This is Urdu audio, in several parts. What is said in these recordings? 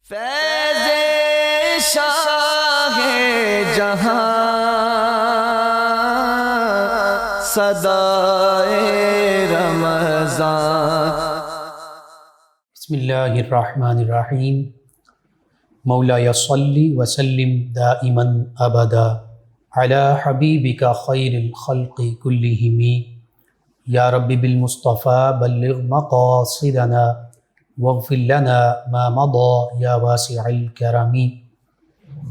فیض شاہ جہاں صدائے رمضان۔ بسم اللہ الرحمن الرحیم۔ مولایا صلی وسلم دائما ابدا علی حبیبک خیر الخلق کلہم، یا رب بالمصطفیٰ بلغ مقاصدنا واغفر لنا ما مضى یا واسع الکرم۔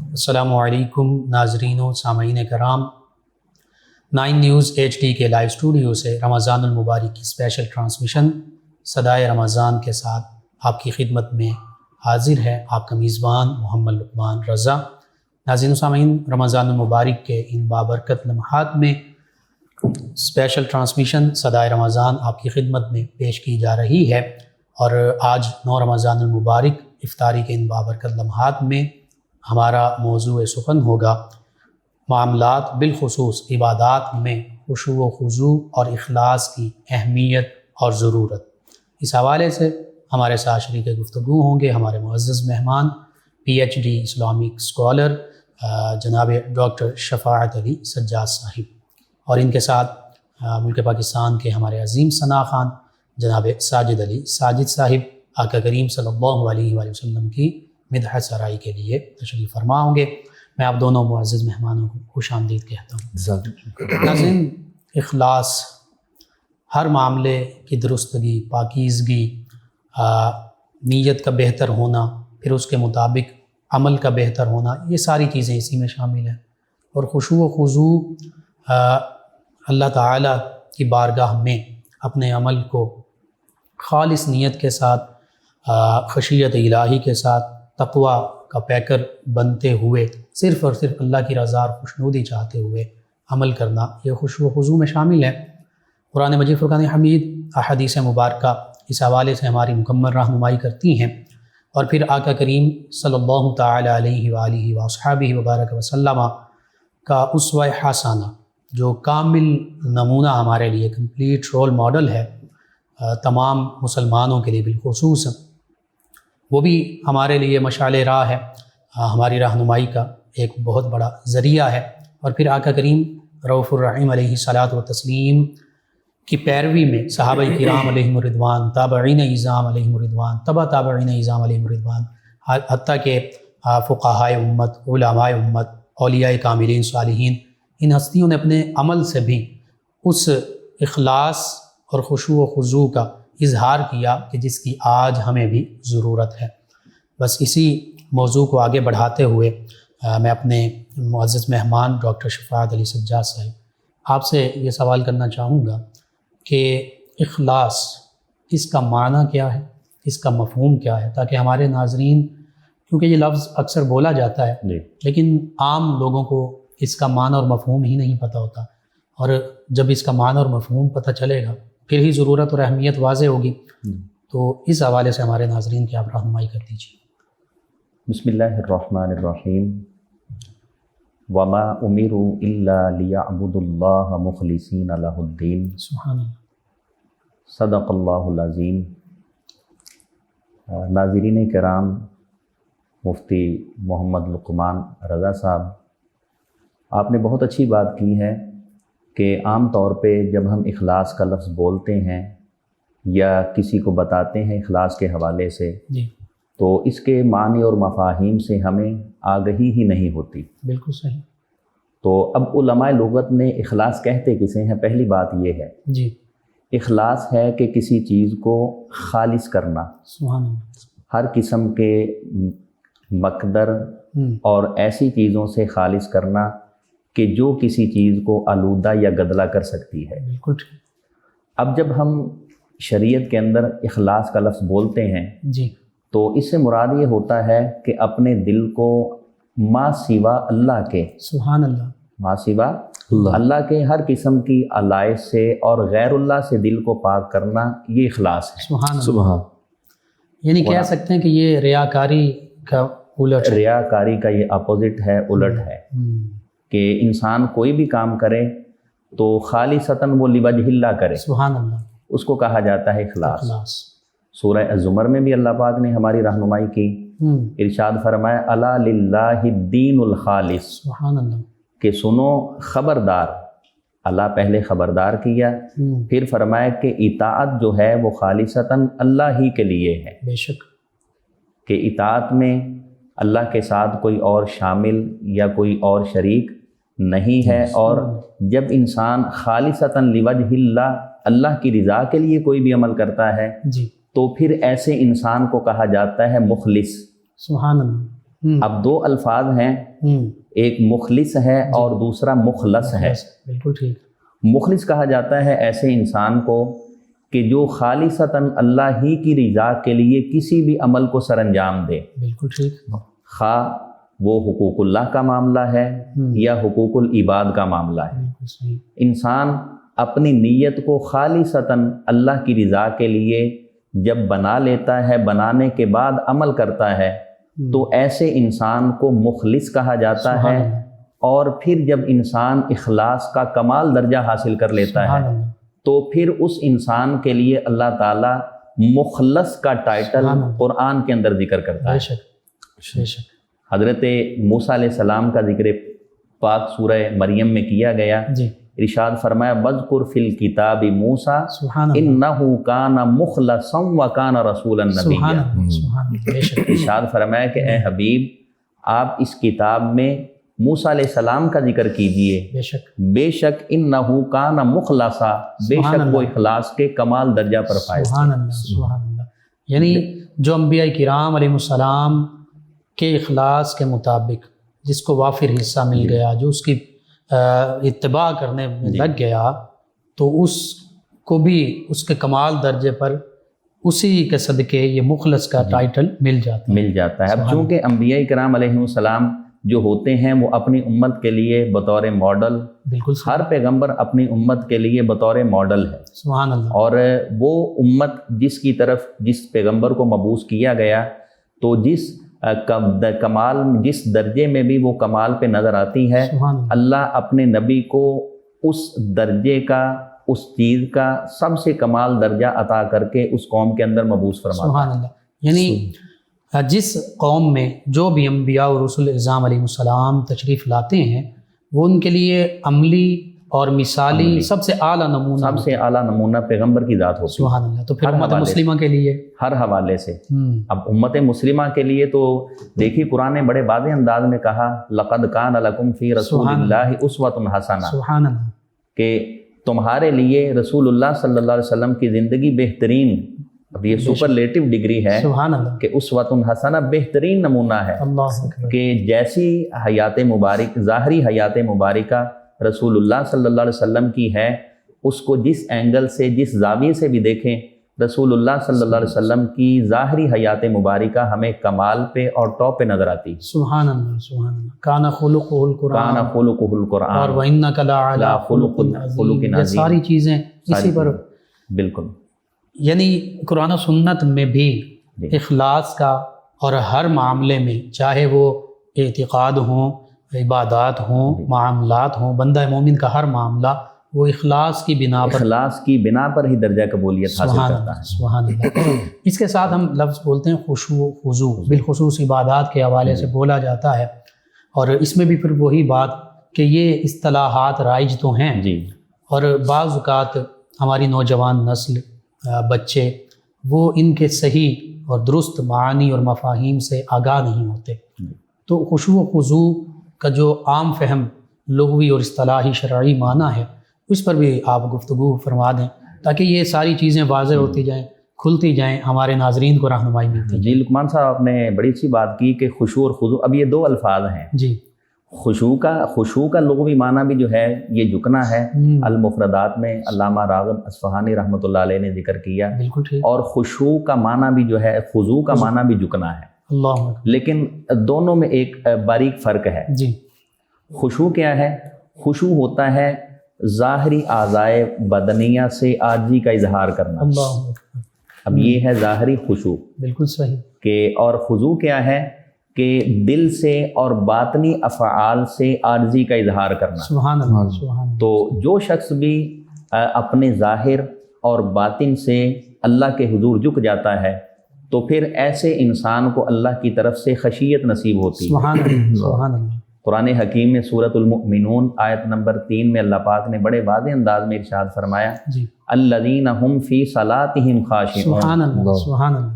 السلام علیکم ناظرین و سامعین کرام، 9 نیوز HD کے لائیو اسٹوڈیو سے رمضان المبارک کی اسپیشل ٹرانسمیشن صدائے رمضان کے ساتھ آپ کی خدمت میں حاضر ہے آپ کا میزبان محمد لقمان رضا۔ ناظرین و سامعین، رمضان المبارک کے ان بابرکت لمحات میں اسپیشل ٹرانسمیشن صدائے رمضان آپ کی خدمت میں پیش کی جا رہی ہے، اور آج 9 رمضان المبارک افطاری کے ان بابرکت لمحات میں ہمارا موضوع سخن ہوگا معاملات بالخصوص عبادات میں خشوع و خضوع اور اخلاص کی اہمیت اور ضرورت۔ اس حوالے سے ہمارے ساتھ شریک گفتگو ہوں گے ہمارے معزز مہمان PhD اسلامک اسکالر جناب ڈاکٹر شفاعت علی سجاد صاحب، اور ان کے ساتھ ملک پاکستان کے ہمارے عظیم ثنا خان جناب ساجد علی ساجد صاحب، آقا کریم صلی اللہ علیہ وآلہ وسلم کی مدح سرائی کے لیے تشریف فرما ہوں گے۔ میں آپ دونوں معزز مہمانوں کو خوش آمدید کہتا ہوں۔ ناظرین، اخلاص، ہر معاملے کی درستگی، پاکیزگی، نیت کا بہتر ہونا، پھر اس کے مطابق عمل کا بہتر ہونا، یہ ساری چیزیں اسی میں شامل ہیں۔ اور خشوع و خضوع اللہ تعالیٰ کی بارگاہ میں اپنے عمل کو خالص نیت کے ساتھ، خشیت الہی کے ساتھ، تقوی کا پیکر بنتے ہوئے صرف اور صرف اللہ کی رضا اور خوشنودی چاہتے ہوئے عمل کرنا، یہ خشوع و خضوع میں شامل ہے۔ قرآن مجید فرقان حمید احادیث مبارکہ اس حوالے سے ہماری مکمل رہنمائی کرتی ہیں، اور پھر آقا کریم صلی اللہ تعالی علیہ وآلہ وصحبہ وبارک وسلم کا اسوہ حسنہ، جو کامل نمونہ ہمارے لیے کمپلیٹ رول ماڈل ہے تمام مسلمانوں کے لیے بالخصوص، وہ بھی ہمارے لیے مشعل راہ ہے، ہماری رہنمائی کا ایک بہت بڑا ذریعہ ہے۔ اور پھر آقا کریم رؤوف الرحیم علیہ الصلاۃ والتسلیم کی پیروی میں صحابہ کرام علیہم الرضوان، تابعین اعظام علیہم الرضوان، تبع تابعین اعظام علیہم الرضوان، حتیٰ کہ فقہائے امت، علماء امت، اولیاء کاملین، صالحین، ان ہستیوں نے اپنے عمل سے بھی اس اخلاص اور خشوع و خضوع کا اظہار کیا کہ جس کی آج ہمیں بھی ضرورت ہے۔ بس اسی موضوع کو آگے بڑھاتے ہوئے میں اپنے معزز مہمان ڈاکٹر شفاعت علی سجاد صاحب آپ سے یہ سوال کرنا چاہوں گا کہ اخلاص، اس کا معنی کیا ہے، اس کا مفہوم کیا ہے، تاکہ ہمارے ناظرین، کیونکہ یہ لفظ اکثر بولا جاتا ہے لیکن عام لوگوں کو اس کا معنی اور مفہوم ہی نہیں پتہ ہوتا، اور جب اس کا معنی اور مفہوم پتہ چلے گا پھر ہی ضرورت اور اہمیت واضح ہوگی۔ تو اس حوالے سے ہمارے ناظرین کی آپ رہنمائی کر دیجیے۔ بسم اللہ الرحمن الرحیم۔ وما امروا الا لیعبدوا اللہ مخلصین لہ الدین، سبحان اللہ۔ صدق اللہ العظیم۔ ناظرین کرام، مفتی محمد لقمان رضا صاحب، آپ نے بہت اچھی بات کی ہے کہ عام طور پہ جب ہم اخلاص کا لفظ بولتے ہیں یا کسی کو بتاتے ہیں اخلاص کے حوالے سے، تو اس کے معنی اور مفاہیم سے ہمیں آگہی ہی نہیں ہوتی۔ بالکل صحیح۔ تو اب علماء لغت نے اخلاص کہتے کسے ہیں؟ پہلی بات یہ ہے، اخلاص ہے کہ کسی چیز کو خالص کرنا، سبحان اللہ، ہر قسم کے مقدر اور ایسی چیزوں سے خالص کرنا کہ جو کسی چیز کو آلودہ یا گدلا کر سکتی ہے۔ بالکل ٹھیک۔ اب جب ہم شریعت کے اندر اخلاص کا لفظ بولتے ہیں تو اس سے مراد یہ ہوتا ہے کہ اپنے دل کو ما سوا اللہ کے، سبحان اللہ، ما سوا اللہ کے ہر قسم کی علائق سے اور غیر اللہ سے دل کو پاک کرنا، یہ اخلاص ہے۔ سبحان اللہ۔ یعنی کہہ سکتے ہیں کہ یہ ریاکاری کا الٹ ہے، ریاکاری کا یہ اپوزٹ ہے، الٹ ہے، کہ انسان کوئی بھی کام کرے تو خالصتاً وہ لوجہ اللہ کرے، سبحان اللہ، اس کو کہا جاتا ہے اخلاص۔ سورہ الزمر میں بھی اللہ پاک نے ہماری رہنمائی کی ارشاد فرمایا الا للہ الدین الخالص، سبحان اللہ، کہ سنو خبردار، اللہ پہلے خبردار کیا، پھر فرمایا کہ اطاعت جو ہے وہ خالصتاً اللہ ہی کے لیے ہے، بے شک، کہ اطاعت میں اللہ کے ساتھ کوئی اور شامل یا کوئی اور شریک نہیں ہے، اور جب انسان خالصتاً لوجہ اللہ، اللہ کی رضا کے لیے کوئی بھی عمل کرتا ہے جی، تو پھر ایسے انسان کو کہا جاتا ہے مخلص۔ سبحان اللہ۔ اب دو الفاظ ہیں، ایک مخلص ہے اور دوسرا مخلص ہے۔ بالکل ٹھیک۔ مخلص کہا جاتا ہے ایسے انسان کو کہ جو خالصتاً اللہ ہی کی رضا کے لیے کسی بھی عمل کو سر انجام دے، بالکل ٹھیک، خواہ وہ حقوق اللہ کا معاملہ ہے یا حقوق العباد کا معاملہ ہے۔ بالکل صحیح، انسان اپنی نیت کو خالصتاً اللہ کی رضا کے لیے جب بنا لیتا ہے، بنانے کے بعد عمل کرتا ہے تو ایسے انسان کو مخلص کہا جاتا سبحان ہے۔ اللہ، اور پھر جب انسان اخلاص کا کمال درجہ حاصل کر لیتا سبحان ہے اللہ، تو پھر اس انسان کے لیے اللہ تعالیٰ مخلص کا ٹائٹل سبحان اللہ، قرآن کے اندر ذکر کرتا بے ہے۔ شک، بے شک، حضرت موسیٰ علیہ السلام کا ذکر پاک سورہ مریم میں کیا گیا، جی، ارشاد فرمایا وَاذْكُرْ فِي الْكِتَابِ مُوسَىٰ سبحان اللہ، إِنَّهُ كَانَ مُخْلَصًا وَكَانَ رَسُولًا سبحان نَبِيًّا۔ اللہ، سبحان اللہ، بے شک، ارشاد فرمایا کہ اے حبیب آپ اس کتاب میں موسیٰ علیہ السلام کا ذکر کیجئے، بے شک، بے شک انہو کان مخلصا، بے سبحان شک وہ اللہ، اخلاص کے کمال درجہ پر فائز سبحان اللہ، سبحان اللہ۔ یعنی جو انبیاء کرام علیہ السلام کے اخلاص کے مطابق جس کو وافر حصہ مل گیا، جو اس کی اتباع کرنے میں لگ گیا، تو اس کو بھی اس کے کمال درجے پر اسی کے صدقے یہ مخلص کا ٹائٹل مل جاتا ہے۔ اب چونکہ انبیاء کرام علیہ السلام جو ہوتے ہیں وہ اپنی امت کے لیے بطور ماڈل، بالکل ہر پیغمبر اپنی امت کے لیے بطور ماڈل ہے، سبحان اللہ، اور وہ امت جس کی طرف جس پیغمبر کو مبعوث کیا گیا تو جس کمال، جس درجے میں بھی وہ کمال پہ نظر آتی ہے، سبحان اللہ، اللہ اپنے نبی کو اس درجے کا، اس چیز کا سب سے کمال درجہ عطا کر کے اس قوم کے اندر مبعوث فرماتا سبحان اللہ۔ یعنی جس قوم میں جو بھی انبیاء اور رسول اعظام علیہ السلام تشریف لاتے ہیں وہ ان کے لیے عملی اور مثالی سب سے اعلیٰ نمونہ، سب سے اعلیٰ نمونہ پیغمبر کی ذات ہوتی ہے، سبحان اللہ۔ تو پھر ہر امت حوالے سے، مسلمہ کے لیے ہر حوالے سے۔ اب امت مسلمہ کے لیے تو دیکھیے قرآن نے بڑے واضح انداز میں کہا لَقَدْ كَانَ لَكُمْ فِي رَسُولِ اللَّهِ أُسْوَةٌ حَسَنَةٌ، سبحان اللہ، کہ تمہارے لیے رسول اللہ صلی اللہ علیہ وسلم کی زندگی بہترین، اب یہ سپرلیٹو ڈگری ہے سبحان اللہ، کہ اسوۃ حسنہ بہترین نمونہ ہے، اللہ اکبر، کہ جیسی حیات مبارک، ظاہری حیات مبارکہ رسول اللہ صلی اللہ علیہ وسلم کی ہے، اس کو جس اینگل سے، جس زاویے سے بھی دیکھیں، رسول اللہ صلی اللہ علیہ وسلم کی ظاہری حیات مبارکہ ہمیں کمال پہ اور ٹاپ پہ نظر آتی۔ سبحان اللہ، سبحان اللہ۔ کان خلقہ القرآن، کان خلقہ القرآن، اور وَإِنَّكَ لَعَلَىٰ خُلُقٍ عَظِيمٍ، یہ ساری چیزیں اسی پر، بالکل، یعنی قرآن و سنت میں بھی اخلاص کا، اور ہر معاملے میں چاہے وہ اعتقاد ہوں، عبادات ہوں، معاملات ہوں، بندہ مومن کا ہر معاملہ وہ اخلاص کی بنا پر، اخلاص کی بنا پر ہی درجہ قبولیت حاصل سبحان کرتا اللہ، ہے۔ سبحان اللہ۔ اس کے ساتھ ہم لفظ بولتے ہیں خشوع و خضوع، بالخصوص عبادات کے حوالے سے بولا جاتا ہے، اور اس میں بھی پھر وہی بات کہ یہ اصطلاحات رائج تو ہیں، جی، اور بعض اوقات ہماری نوجوان نسل، بچے، وہ ان کے صحیح اور درست معانی اور مفاہیم سے آگاہ نہیں ہوتے، تو خشوع و خضوع کا جو عام فہم لغوی اور اصطلاحی شرعی معنی ہے اس پر بھی آپ گفتگو فرما دیں تاکہ یہ ساری چیزیں واضح ہوتی جائیں، کھلتی جائیں، ہمارے ناظرین کو رہنمائی ملتی جی لقمان صاحب آپ نے بڑی اچھی بات کی کہ خشوع اور خضوع، اب یہ دو الفاظ ہیں۔ جی، خشوع کا لغوی معنی بھی جو ہے یہ جھکنا ہے، المفردات میں علامہ راغب اصفہانی رحمۃ اللہ علیہ نے ذکر کیا، بالکل ٹھیک، اور خشوع کا معنی بھی جو ہے، خضوع کا معنی بھی جھکنا ہے، اللہ اکبر، لیکن دونوں میں ایک باریک فرق ہے۔ جی، خشوع کیا ہے؟ خشوع ہوتا ہے ظاہری اعضائے بدنیہ سے عاجزی کا اظہار کرنا، اللہ اکبر، اب یہ ہے ظاہری خشوع، بالکل صحیح، کہ اور خضوع کیا ہے کہ دل سے اور باطنی افعال سے عاجزی کا اظہار کرنا۔ سبحان اللہ، سبحان اللہ، تو جو شخص بھی اپنے ظاہر اور باطن سے اللہ کے حضور جھک جاتا ہے تو پھر ایسے انسان کو اللہ کی طرف سے خشیت نصیب ہوتی ہے۔ سبحان اللہ، سبحان اللہ۔ قرآن حکیم میں سورۃ المؤمنون آیت نمبر 3 میں اللہ پاک نے بڑے واضح انداز میں ارشاد فرمایا جی، الذین ہم فی صلاتہم خاشعون، سبحان اللہ، سبحان اللہ۔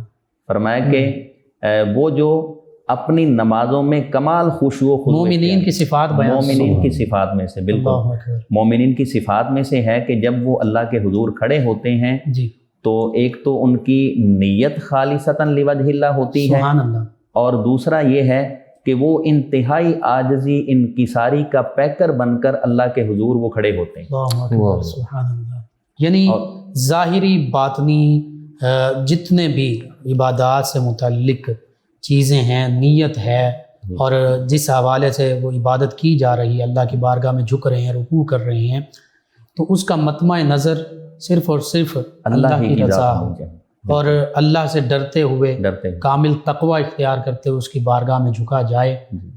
فرمایا کہ وہ جو اپنی نمازوں میں کمال خشوع و خضوع مومنین کی صفات بیان، مومنین کی صفات میں سے، بالکل اللہ اکبر، مومنین کی صفات میں سے ہے کہ جب وہ اللہ کے حضور کھڑے ہوتے ہیں جی، تو ایک تو ان کی نیت خالصتاً لوجہ اللہ ہوتی ہے، سبحان اللہ، اور دوسرا یہ ہے کہ وہ انتہائی عاجزی انکساری کا پیکر بن کر اللہ کے حضور وہ کھڑے ہوتے ہیں۔ اللہ اکبر، سبحان اللہ۔ یعنی ظاہری باطنی جتنے بھی عبادات سے متعلق چیزیں ہیں، نیت ہے، اور جس حوالے سے وہ عبادت کی جا رہی ہے، اللہ کی بارگاہ میں جھک رہے ہیں، رکوع کر رہے ہیں، تو اس کا مطمع نظر صرف اور صرف اللہ کی رضا ہو، اور اللہ سے ڈرتے ہوئے کامل تقوی اختیار کرتے ہوئے اس کی بارگاہ میں جھکا جائے،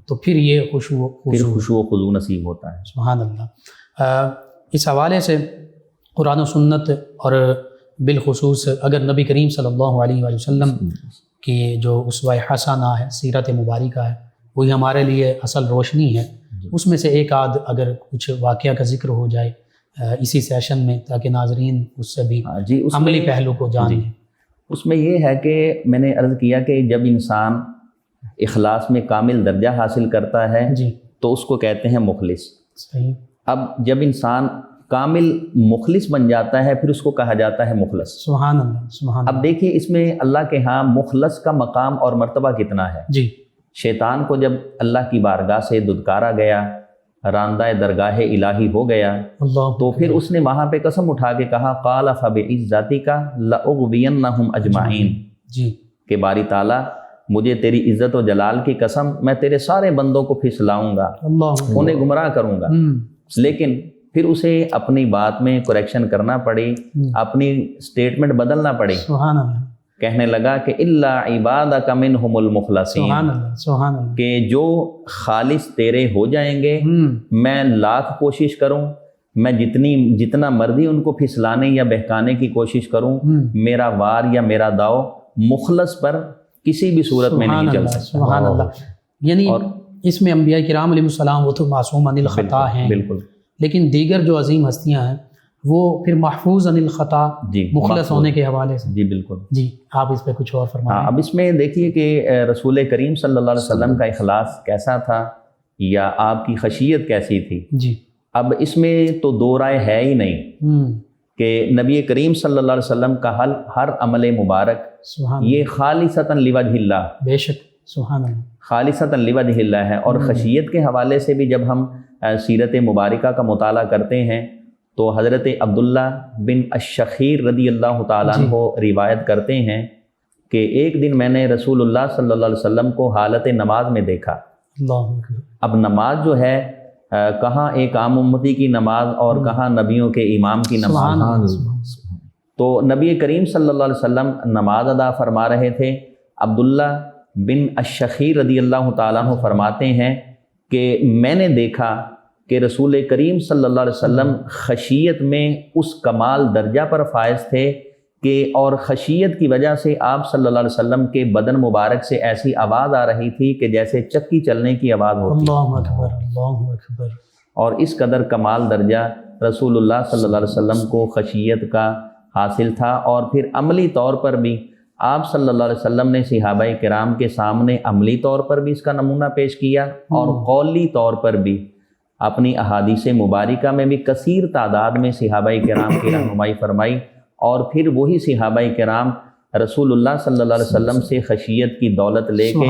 تو پھر یہ خشوع و خضوع نصیب ہوتا ہے۔ سبحان اللہ۔ اس حوالے سے قرآن و سنت، اور بالخصوص اگر نبی کریم صلی اللہ علیہ وآلہ وسلم کی جو اسوہ حسنہ ہے، سیرت مبارکہ ہے، وہی ہمارے لیے اصل روشنی ہے۔ اس میں سے ایک آدھ اگر کچھ واقعہ کا ذکر ہو جائے اسی سیشن میں، تاکہ ناظرین اس سے بھی عملی پہلو کو جان لیں۔ اس میں یہ ہے کہ میں نے عرض کیا کہ جب انسان اخلاص میں کامل درجہ حاصل کرتا ہے جی، تو اس کو کہتے ہیں مخلص۔ صحیح۔ اب جب انسان کامل مخلص بن جاتا ہے پھر اس کو کہا جاتا ہے مخلص۔ سبحان اللہ، سبحان اللہ۔ اب دیکھیے اس میں اللہ کے ہاں مخلص کا مقام اور مرتبہ کتنا ہے۔ جی، شیطان کو جب اللہ کی بارگاہ سے ددکارا گیا، راندہ درگاہ الہی ہو گیا، اللہ، تو پھر اس نے وہاں پہ قسم اٹھا کے کہا قال فبعزتک لأغوینہم اجمعین، جی، کہ باری تعالیٰ مجھے تیری عزت و جلال کی قسم، میں تیرے سارے بندوں کو پھسلاؤں گا، اللہ، انہیں گمراہ کروں گا۔ لیکن پھر اسے اپنی بات میں کریکشن کرنا پڑی، اپنی سٹیٹمنٹ بدلنا پڑی، سبحان اللہ، کہنے لگا کہ الا عبادک منہم المخلصین، سبحان اللہ، سبحان اللہ، کہ جو خالص تیرے ہو جائیں گے، میں لاکھ کوشش کروں، میں جتنا مرضی ان کو پھسلانے یا بہکانے کی کوشش کروں، میرا وار یا میرا داؤ مخلص پر کسی بھی صورت میں نہیں چل سکتا۔ سبحان اللہ۔ یعنی اس میں انبیاء کرام علیہ السلام وہ تو معصوم عن الخطا ہیں، بالکل، لیکن دیگر جو عظیم ہستیاں ہیں وہ پھر محفوظ عن الخطا، مخلص ہونے کے حوالے سے۔ جی بالکل، جی، آپ اس پہ کچھ اور فرمائیں۔ اب اس میں دیکھیے کہ رسول کریم صلی اللہ علیہ وسلم کا اخلاص کیسا تھا یا آپ کی خشیت کیسی تھی۔ جی، اب اس میں تو دو رائے ہے ہی نہیں کہ نبی کریم صلی اللہ علیہ وسلم کا ہر عمل مبارک یہ خالصتاً لوجہ اللہ، بے شک، سبحان اللہ، خالصتاً لوجہ اللہ ہے۔ اور خشیت کے حوالے سے بھی جب ہم سیرت مبارکہ کا مطالعہ کرتے ہیں تو حضرت عبداللہ بن الشخیر رضی اللہ تعالیٰ عنہ روایت کرتے ہیں کہ ایک دن میں نے رسول اللہ صلی اللہ علیہ وسلم کو حالت نماز میں دیکھا۔ اللہ اکبر۔ اب نماز جو ہے کہاں ایک عام امتی کی نماز اور کہاں نبیوں کے امام کی نماز، تو نبی کریم صلی اللہ علیہ وسلم نماز ادا فرما رہے تھے۔ عبداللہ بن الشخیر رضی اللہ تعالیٰ عنہ فرماتے ہیں کہ میں نے دیکھا کہ رسول کریم صلی اللہ علیہ وسلم خشیت میں اس کمال درجہ پر فائز تھے کہ اور خشیت کی وجہ سے آپ صلی اللہ علیہ وسلم کے بدن مبارک سے ایسی آواز آ رہی تھی کہ جیسے چکی چلنے کی آواز ہوتی۔ اللہ اکبر، اللہ اکبر۔ اور اس قدر کمال درجہ رسول اللہ صلی اللہ علیہ وسلم کو خشیت کا حاصل تھا۔ اور پھر عملی طور پر بھی آپ صلی اللہ علیہ وسلم نے صحابہ کرام کے سامنے عملی طور پر بھی اس کا نمونہ پیش کیا، اور قولی طور پر بھی اپنی احادیث مبارکہ میں بھی کثیر تعداد میں صحابہ کرام کی رہنمائی فرمائی۔ اور پھر وہی صحابہ کرام رسول اللہ صلی اللہ علیہ وسلم سے خشیت کی دولت لے کے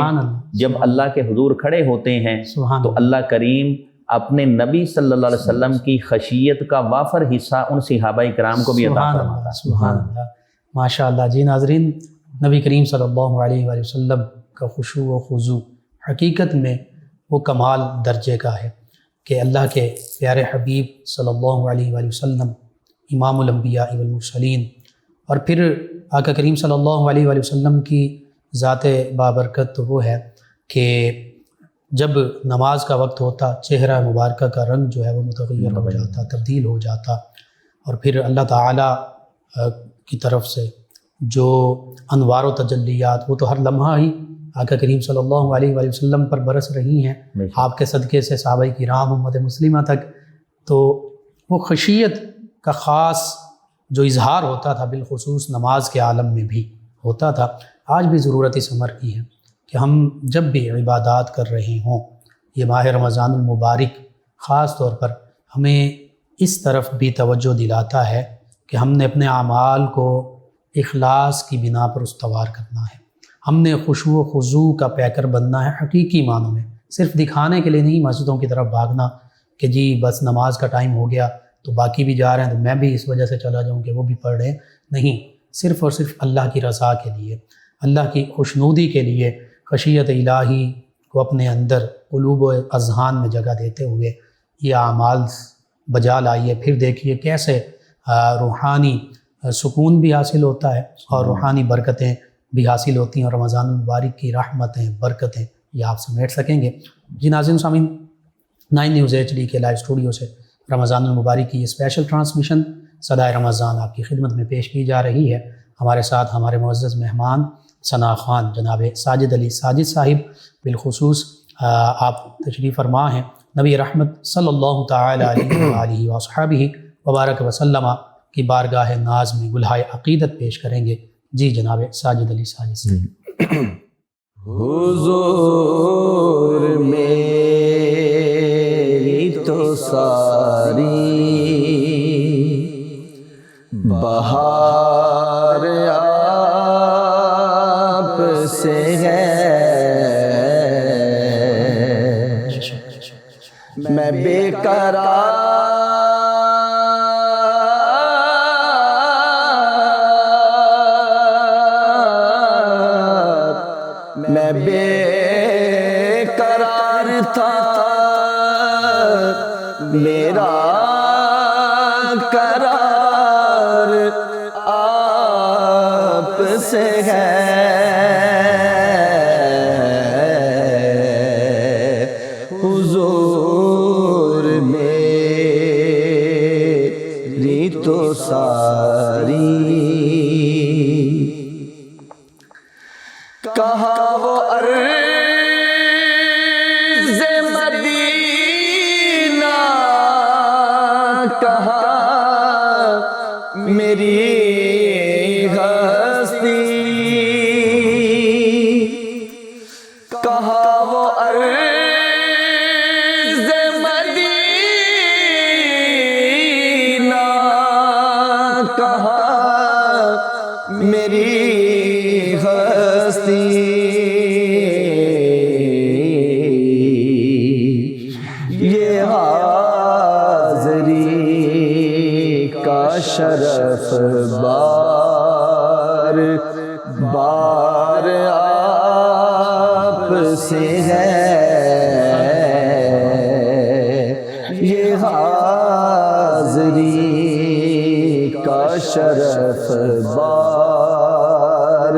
جب اللہ کے حضور کھڑے ہوتے ہیں تو اللہ کریم اپنے نبی صلی اللہ علیہ وسلم کی خشیت کا وافر حصہ ان صحابہ کرام کو بھی عطا فرماتا ہے۔ سبحان اللہ، ماشاء اللہ۔ جی ناظرین، نبی کریم صلی اللہ علیہ وآلہ وسلم کا خشوع و خضوع حقیقت میں وہ کمال درجے کا ہے کہ اللہ کے پیارے حبیب صلی اللہ علیہ وآلہ وسلم امام الانبیاء والمرسلین، اور پھر آقا کریم صلی اللہ علیہ وآلہ وسلم کی ذات بابرکت وہ ہے کہ جب نماز کا وقت ہوتا چہرہ مبارکہ کا رنگ جو ہے وہ متغیر ہو جاتا، تبدیل ہو جاتا، اور پھر اللہ تعالیٰ کی طرف سے جو انوار و تجلیات وہ تو ہر لمحہ ہی آقا کریم صلی اللہ علیہ وآلہ وسلم پر برس رہی ہیں، آپ کے صدقے سے صحابہ کرام امت مسلمہ تک، تو وہ خشیت کا خاص جو اظہار ہوتا تھا بالخصوص نماز کے عالم میں بھی ہوتا تھا، آج بھی ضرورت اس امر کی ہے کہ ہم جب بھی عبادات کر رہے ہوں، یہ ماہ رمضان المبارک خاص طور پر ہمیں اس طرف بھی توجہ دلاتا ہے کہ ہم نے اپنے اعمال کو اخلاص کی بنا پر استوار کرنا ہے، ہم نے خشوع و خضوع کا پیکر بننا ہے حقیقی معنوں میں، صرف دکھانے کے لیے نہیں مسجدوں کی طرف بھاگنا کہ جی بس نماز کا ٹائم ہو گیا تو باقی بھی جا رہے ہیں تو میں بھی اس وجہ سے چلا جاؤں کہ وہ بھی پڑھ رہے ہیں، نہیں، صرف اور صرف اللہ کی رضا کے لیے، اللہ کی خوشنودی کے لیے خشیت الہی کو اپنے اندر قلوب و اذہان میں جگہ دیتے ہوئے یہ اعمال بجا لائیے، پھر دیکھیے کیسے روحانی سکون بھی حاصل ہوتا ہے اور روحانی برکتیں بھی حاصل ہوتی ہیں، اور رمضان المبارک کی رحمتیں برکتیں یہ آپ سمیٹ سکیں گے۔ جی ناظرین سامعین، 9 نیوز HD کے لائیو اسٹوڈیو سے رمضان المبارک کی یہ اسپیشل ٹرانسمیشن صدائے رمضان آپ کی خدمت میں پیش کی جا رہی ہے۔ ہمارے ساتھ ہمارے معزز مہمان ثنا خان جناب ساجد علی ساجد صاحب بالخصوص آپ تشریف فرما ہیں، نبی رحمت صلی اللہ تعالی علیہ وآلہ وصحبہ وبارک وسلم کی بارگاہ ناز میں گلہائے عقیدت پیش کریں گے۔ جی جناب ساجد علی ساجد صاحب۔ حضور میری تو ساری بہار آپ سے ہے، میں بے قرار میں بے قرار تھا، میرا قرار آپ سے ہے، حضور میری تو ساری کہا وہ عرض مدینہ، کہا میری ہستی، کہا وہ عرض مدینہ، کہا میری ہستی، یہ حاضری کا شرف بار بار آپ سے ہے، یہ حاضری کا شرف بار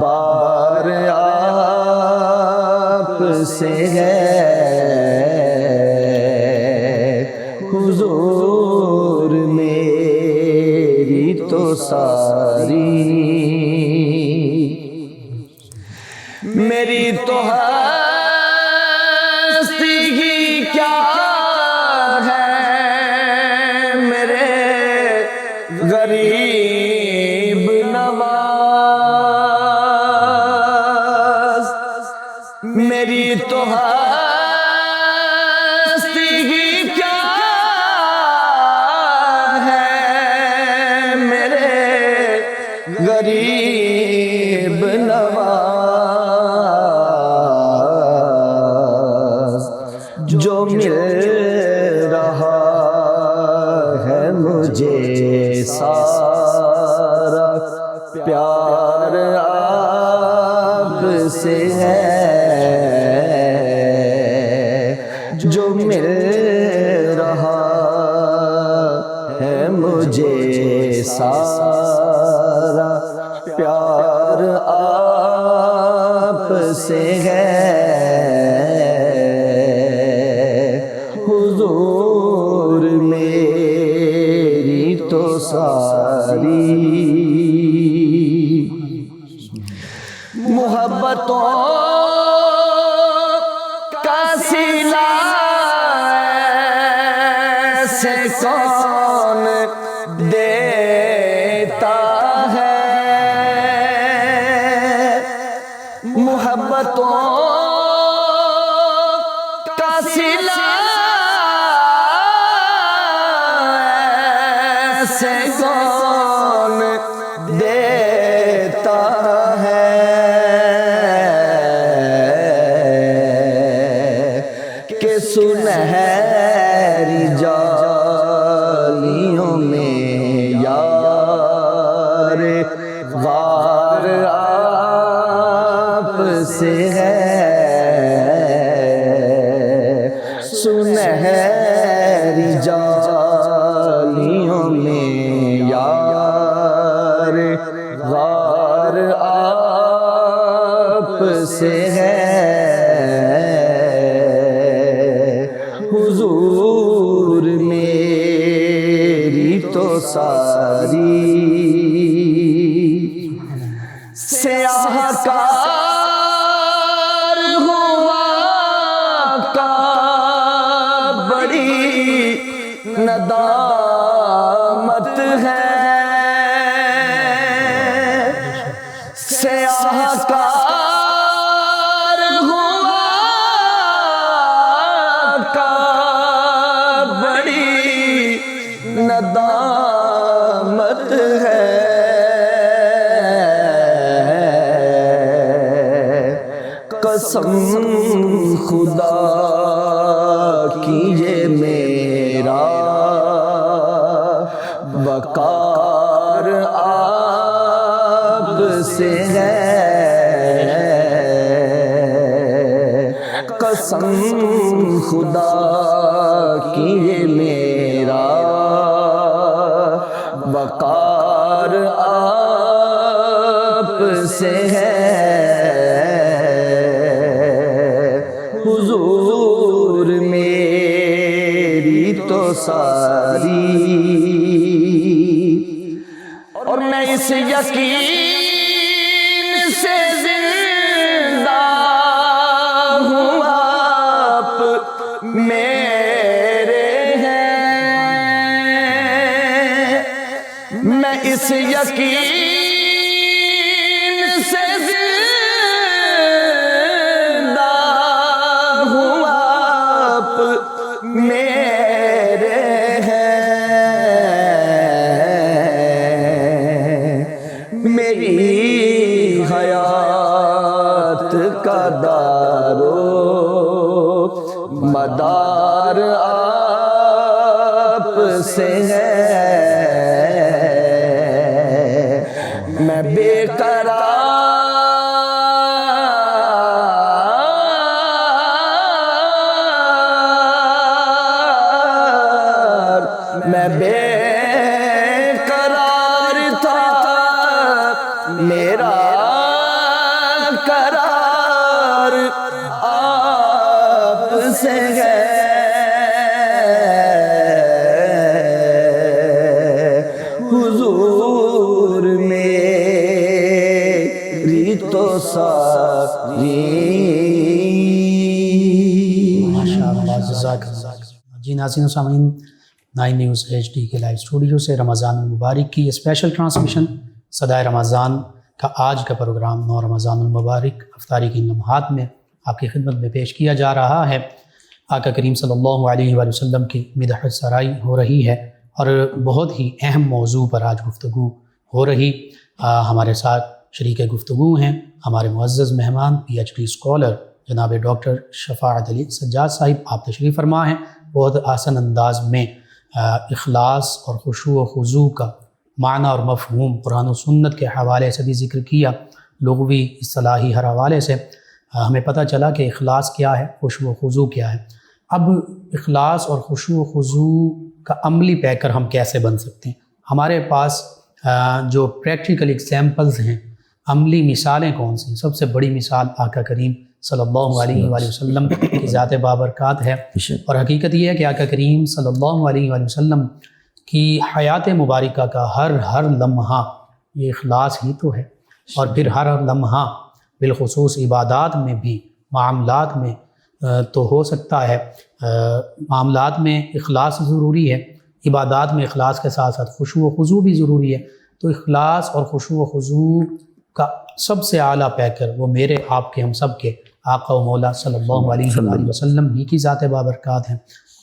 بار آپ سے ہے، حضور میری تو ساری میری تو ہستی ہی کیا ہے، میرے غریب نواز، میری تو ہستی ہی کیا ہے، میرے غریب نواز، جو مل رہا ہے مجھے سارا پیار آپ سے ہے، جو مل صلہ ایسے کون دیتا ہے کہ سنہری جالیوں میں یار غار آپ سے ہے، سنہری جالیوں میں یار غار آپ سے ہے، حضور میری تو ساری سیاہ کار ہوا کا بڑی ندامت ہے، سیاہ کار ہوا کا بڑی ندامت ہے، قسم خدا کی یہ میرا وقار آپ سے ہے، قسم خدا کی یہ میرا وقار آپ سے ہے، حضور میری تو ساری، اور میں اس یقین سے زندہ ہوں آپ میرے ہیں، میں اس یقین سے زندہ ہوں آپ میرے ہیں، میری حیات کا دارو مدار آپ سے ہے، میں بے قرار، میں بے قرار تھا، میرا قرار آپ سے ہے، حضور میری تو ساری، ماشاءاللہ، جزاک اللہ۔ جی ناظرین و سامعین، 9 نیوز HD کے لائیو اسٹوڈیو سے رمضان المبارک کی یہ اسپیشل ٹرانسمیشن صدائے رمضان کا آج کا پروگرام 9 رمضان المبارک افطاری کے لمحات میں آپ کی خدمت میں پیش کیا جا رہا ہے۔ آقا کریم صلی اللہ علیہ وآلہ وسلم کی مدح سرائی ہو رہی ہے اور بہت ہی اہم موضوع پر آج گفتگو ہو رہی۔ ہمارے ساتھ شریک گفتگو ہیں ہمارے معزز مہمان PhD اسکالر جناب ڈاکٹر شفاعت علی سجاد صاحب، آپ تشریف فرما ہیں۔ بہت آسان انداز میں اخلاص اور خشوع و خضوع کا معنی اور مفہوم قرآن و سنت کے حوالے سے بھی ذکر کیا، لغوی اصطلاحی ہر حوالے سے ہمیں پتہ چلا کہ اخلاص کیا ہے، خشوع و خضوع کیا ہے۔ اب اخلاص اور خشوع و خضوع کا عملی پیکر ہم کیسے بن سکتے ہیں؟ ہمارے پاس جو پریکٹیکل ایگزامپلز ہیں، عملی مثالیں کون سی ہیں؟ سب سے بڑی مثال آقا کریم صلی اللہ علیہ وآلہ وسلم کی ذات بابرکات ہے، اور حقیقت یہ ہے کہ آقا کریم صلی اللہ علیہ وآلہ وسلم کی حیات مبارکہ کا ہر لمحہ یہ اخلاص ہی تو ہے، اور پھر ہر لمحہ بالخصوص عبادات میں بھی، معاملات میں تو ہو سکتا ہے معاملات میں اخلاص ضروری ہے، عبادات میں اخلاص کے ساتھ ساتھ خشوع و خضوع بھی ضروری ہے۔ تو اخلاص اور خشوع و خضوع کا سب سے اعلیٰ پیکر وہ میرے آپ کے ہم سب کے آقا و مولا صلی اللہ علیہ وآلہ وسلم ہی کی ذات بابرکات ہیں،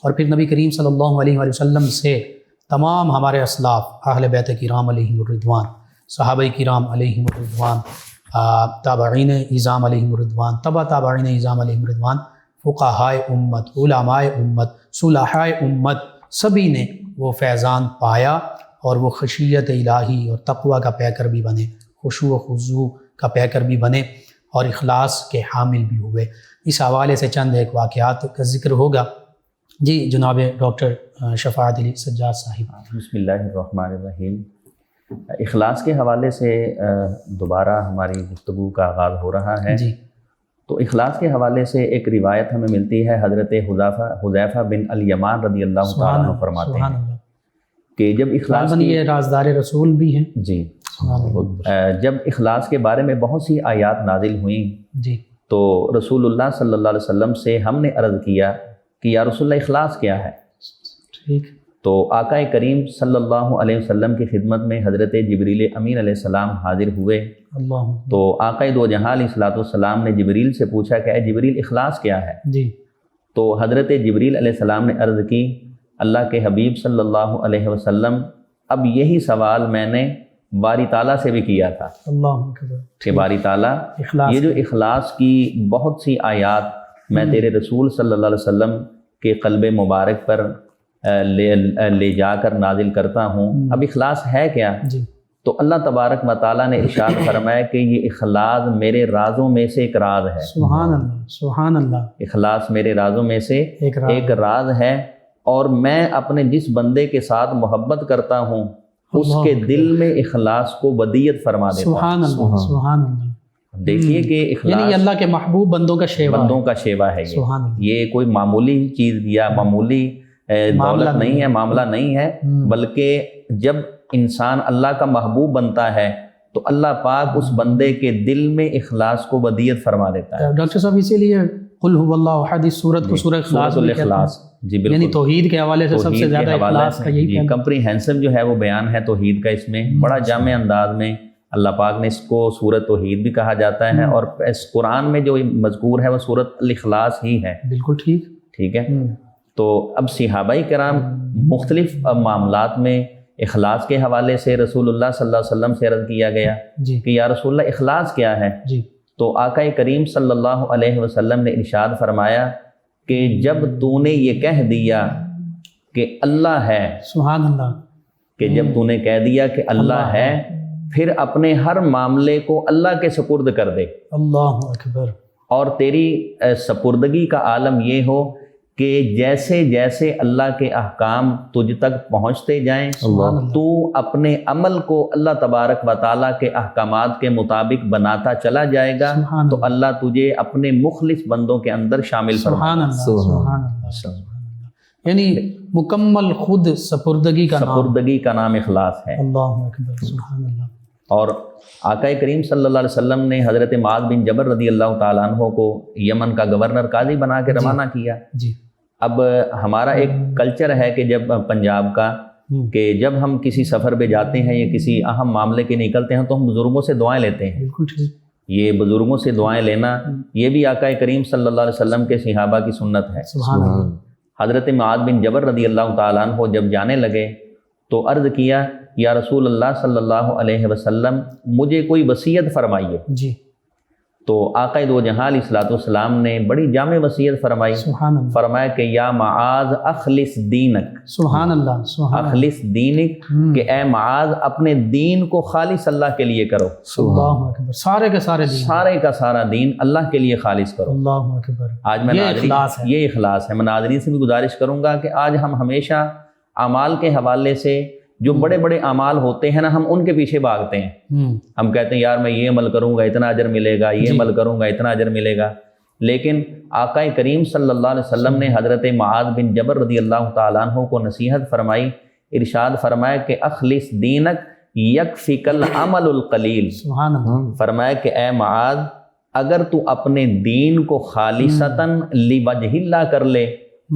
اور پھر نبی کریم صلی اللہ علیہ وآلہ وسلم سے تمام ہمارے اسلاف اہل بیت کرام علیہم الرضوان، صحابہ کرام علیہم الرضوان، تابعین اعظام علیہم الرضوان، تبع تابعین اعظام علیہم الرضوان، فقہائے امت، علماء امت، صلحاء امت، سبھی نے وہ فیضان پایا اور وہ خشیت الہی اور تقوی کا پیکر بھی بنے، خشوع و خضوع کا پیکر بھی بنے اور اخلاص کے حامل بھی ہوئے۔ اس حوالے سے چند ایک واقعات کا ذکر ہوگا۔ جی جناب ڈاکٹر شفاعت علی سجاد صاحب۔ بسم اللہ الرحمن الرحیم۔ اخلاص کے حوالے سے دوبارہ ہماری گفتگو کا آغاز ہو رہا ہے۔ جی، تو اخلاص کے حوالے سے ایک روایت ہمیں ملتی ہے، حضرت حذیفہ بن الیمان رضی اللہ تعالیٰ عنہ فرماتے ہیں کہ جب اخلاص کی، یہ رازدار رسول بھی ہیں، جی، جب اخلاص کے بارے میں بہت سی آیات نازل ہوئیں جی، تو رسول اللہ صلی اللہ علیہ وسلم سے ہم نے عرض کیا کہ یا رسول اللہ اخلاص کیا ہے؟ ٹھیک، تو آقا کریم صلی اللہ علیہ وسلم کی خدمت میں حضرت جبریل امین علیہ السلام حاضر ہوئے۔ اللہ، تو آقا دو جہاں علیہ الصلوۃ والسلام نے جبریل سے پوچھا کہ اے جبریل اخلاص کیا ہے؟ جی، تو حضرت جبریل علیہ السلام نے عرض کی، اللہ کے حبیب صلی اللہ علیہ وسلم اب یہی سوال میں نے باری تعالیٰ سے بھی کیا تھا اللہ اکبر، کہ باری تعالیٰ اخلاص یہ جو اخلاص کی بہت سی آیات میں تیرے رسول صلی اللہ علیہ وسلم کے قلب مبارک پر لے جا کر نازل کرتا ہوں، اب اخلاص ہے کیا؟ جی، تو اللہ تبارک و تعالیٰ نے ارشاد فرمایا کہ یہ اخلاص میرے رازوں میں سے ایک راز ہے۔ سبحان اللہ، سبحان اللہ، اخلاص میرے رازوں میں سے ایک راز ہے، اور میں اپنے جس بندے کے ساتھ محبت کرتا ہوں اس کے دل میں اخلاص کو ودیت فرما دیتا ہوں۔ سبحان اللہ، سبحان اللہ۔ دیکھیے کہ اخلاص یعنی اللہ کے محبوب بندوں کا شیوا، بندوں کا شیوا ہے۔ سبحان اللہ، یہ کوئی معمولی چیز یا معمولی دولت نہیں ہے، معاملہ نہیں ہے، بلکہ جب انسان اللہ کا محبوب بنتا ہے تو اللہ پاک اس بندے کے دل میں اخلاص کو ودیت فرما دیتا ہے۔ ڈاکٹر صاحب اسی لیے قل هو اللہ احد اس سورت کو سورہ اخلاص بھی کہتے ہیں، جی بالکل، یعنی توحید کے حوالے سے سب سے زیادہ اخلاص کا یہی کہنا، کمپریہنسو جو ہے وہ بیان ہے توحید کا، اس میں بڑا جامع انداز میں اللہ پاک نے اس کو سورت توحید بھی کہا جاتا ہے، اور اس قرآن میں جو مذکور ہے وہ سورت الاخلاص ہی ہے۔ بالکل ٹھیک، ٹھیک ہے، تو اب صحابہ کرام مختلف معاملات میں اخلاص کے حوالے سے رسول اللہ صلی اللہ علیہ وسلم سے عرض کیا گیا جی، کہ یا رسول اللہ اخلاص کیا ہے؟ جی، تو آقا کریم صلی اللہ علیہ وسلم نے ارشاد فرمایا کہ جب تو نے یہ کہہ دیا کہ اللہ ہے، سبحان اللہ، کہ جب تو نے کہہ دیا کہ اللہ ہے، پھر اپنے ہر معاملے کو اللہ کے سپرد کر دے، اللہ اکبر، اور تیری سپردگی کا عالم یہ ہو کہ جیسے جیسے اللہ کے احکام تجھ تک پہنچتے جائیں تو اپنے عمل کو اللہ تبارک و تعالیٰ کے احکامات کے مطابق بناتا چلا جائے گا، تو اللہ تجھے اپنے مخلص بندوں کے اندر شامل فرمائے۔ سبحان اللہ، سبحان اللہ، سبحان اللہ، یعنی مکمل خود سپردگی کا نام اخلاص ہے۔ اللہ اکبر، سبحان اللہ۔ اور آقا کریم صلی اللہ علیہ وسلم نے حضرت معاذ بن جبل رضی اللہ تعالیٰ عنہ کو یمن کا گورنر قاضی بنا کے روانہ کیا۔ جی، اب ہمارا ایک کلچر ہے کہ جب پنجاب کا، کہ جب ہم کسی سفر پہ جاتے ہیں یا کسی اہم معاملے کے نکلتے ہیں تو ہم بزرگوں سے دعائیں لیتے ہیں۔ بالکل ٹھیک، یہ بزرگوں سے دعائیں لینا یہ بھی آقا کریم صلی اللہ علیہ وسلم کے صحابہ کی سنت ہے۔ سبحان اللہ۔ حضرت معاذ بن جبل رضی اللہ تعالیٰ عنہ جب جانے لگے تو عرض کیا یا رسول اللہ صلی اللہ علیہ وسلم مجھے کوئی وصیت فرمائیے۔ جی، تو آقا دو جہاں علیہ الصلوۃ والسلام نے بڑی جامع وصیت فرمائی، سبحان اللہ، فرمایا کہ یا معاذ اخلص دینک، سبحان اللہ، سبحان اللہ، اخلص دینک، کہ اے معاذ اپنے دین کو خالص اللہ کے لیے کرو، اللہ اکبر، سارے کے سارے دین، سارے کا سارا دین اللہ کے لیے خالص کرو۔ اللہ اکبر، آج میں یہ اخلاص ہے، یہ اخلاص ہے۔ میں ناظرین سے بھی گزارش کروں گا کہ آج ہم ہمیشہ اعمال کے حوالے سے جو بڑے بڑے اعمال ہوتے ہیں نا، ہم ان کے پیچھے بھاگتے ہیں۔ ہم کہتے ہیں یار میں یہ عمل کروں گا اتنا اجر ملے گا، یہ عمل کروں گا اتنا اجر ملے گا، لیکن آقا کریم صلی اللہ علیہ وسلم نے حضرت معاذ بن جبل رضی اللہ تعالیٰ عنہ کو نصیحت فرمائی، ارشاد فرمایا کہ اخلص دینک یکفیک العمل القلیل، سبحان اللہ، فرمایا کہ اے معاذ اگر تو اپنے دین کو خالصتاً لوجہ اللہ کر لے،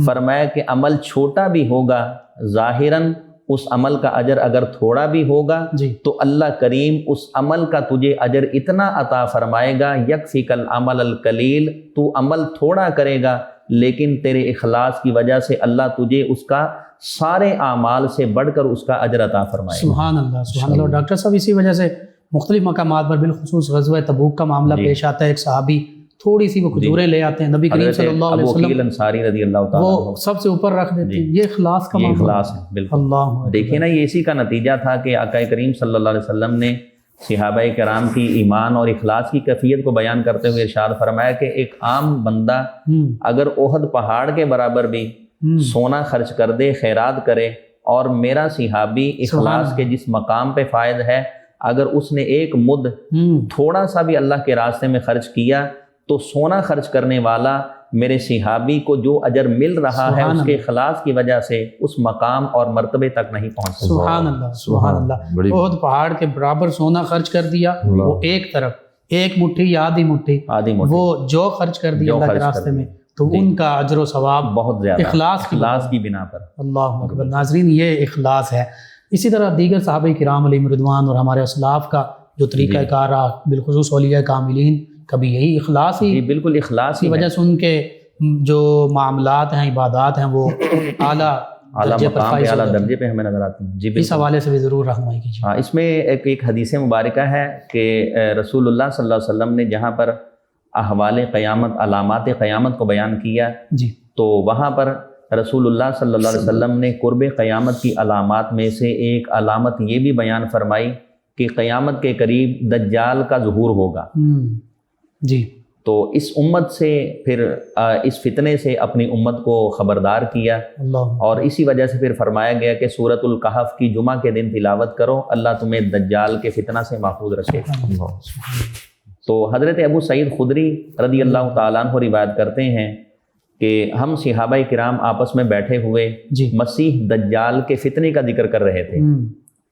فرمایا کہ عمل چھوٹا بھی ہوگا ظاہراً اس عمل کا اجر اگر تھوڑا بھی ہوگا جی تو اللہ کریم اس عمل کا تجھے اجر اتنا عطا فرمائے گا، یکفیک العمل القلیل، تو عمل تھوڑا کرے گا لیکن تیرے اخلاص کی وجہ سے اللہ تجھے اس کا سارے اعمال سے بڑھ کر اس کا اجر عطا فرمائے گا۔ سبحان اللہ سبحان اللہ۔ ڈاکٹر صاحب اسی وجہ سے مختلف مقامات پر بالخصوص غزوہ تبوک کا معاملہ جی پیش آتا ہے، ایک صحابی تھوڑی سی وہ کھجوریں لے آتے ہیں، نبی کریم صلی اللہ علیہ ابو عقیل وسلم انصاری رضی اللہ تعالیٰ وہ سب سے اوپر رکھ دیتے ہیں۔ یہ اخلاص کا یہ معاملہ اخلاص ہے بالکل۔ اللہ اکبر۔ دیکھیں نا، یہ اسی کا نتیجہ تھا کہ آقا کریم صلی اللہ علیہ وسلم نے صحابہ کرام کی ایمان اور اخلاص کی کیفیت کو بیان کرتے ہوئے ارشاد فرمایا کہ ایک عام بندہ اگر احد پہاڑ کے برابر بھی سونا خرچ کر دے، خیرات کرے، اور میرا صحابی اخلاص کے جس مقام پہ فائد ہے، اگر اس نے ایک مد تھوڑا سا بھی اللہ کے راستے میں خرچ کیا تو سونا خرچ کرنے والا میرے صحابی کو جو اجر مل رہا ہے اس کے اخلاص کی وجہ سے اس مقام اور مرتبے تک نہیں پہنچ سکتا۔ سبحان اللہ سبحان اللہ۔ بہت پہاڑ کے برابر سونا خرچ کر دیا، وہ ایک طرف ایک مٹھی یا آدھی مٹھی وہ جو خرچ کر دیا اللہ کے راستے میں، تو ان کا اجر و ثواب بہت زیادہ اخلاص کی بنا پر۔ اللہ اکبر۔ ناظرین، یہ اخلاص ہے۔ اسی طرح دیگر صحابہ کرام علیہم رضوان اور ہمارے اسلاف کا جو طریقہ کار رہا، بالخصوص اولیاء کاملین، کبھی یہی اخلاص ہی بالکل اخلاص کی وجہ سے ان کے جو معاملات ہیں، عبادات ہیں، وہ اعلیٰ درجے پہ ہمیں نظر آتی ہیں۔ جی اس حوالے سے بھی ضرور رہنمائی کیجیے۔ ہاں، اس میں ایک حدیث مبارکہ ہے کہ رسول اللہ صلی اللہ علیہ وسلم نے جہاں پر احوال قیامت، علامات قیامت کو بیان کیا، جی تو وہاں پر رسول اللہ صلی اللہ علیہ وسلم نے قرب قیامت کی علامات میں سے ایک علامت یہ بھی بیان فرمائی کہ قیامت کے قریب دجال کا ظہور ہوگا۔ جی تو اس امت سے پھر اس فتنے سے اپنی امت کو خبردار کیا، اور اسی وجہ سے پھر فرمایا گیا کہ سورۃ الکہف کی جمعہ کے دن تلاوت کرو، اللہ تمہیں دجال کے فتنہ سے محفوظ رکھے گا۔ تو حضرت ابو سعید خدری رضی اللہ تعالیٰ عنہ روایت کرتے ہیں کہ ہم صحابہ کرام آپس میں بیٹھے ہوئے مسیح دجال کے فتنے کا ذکر کر رہے تھے۔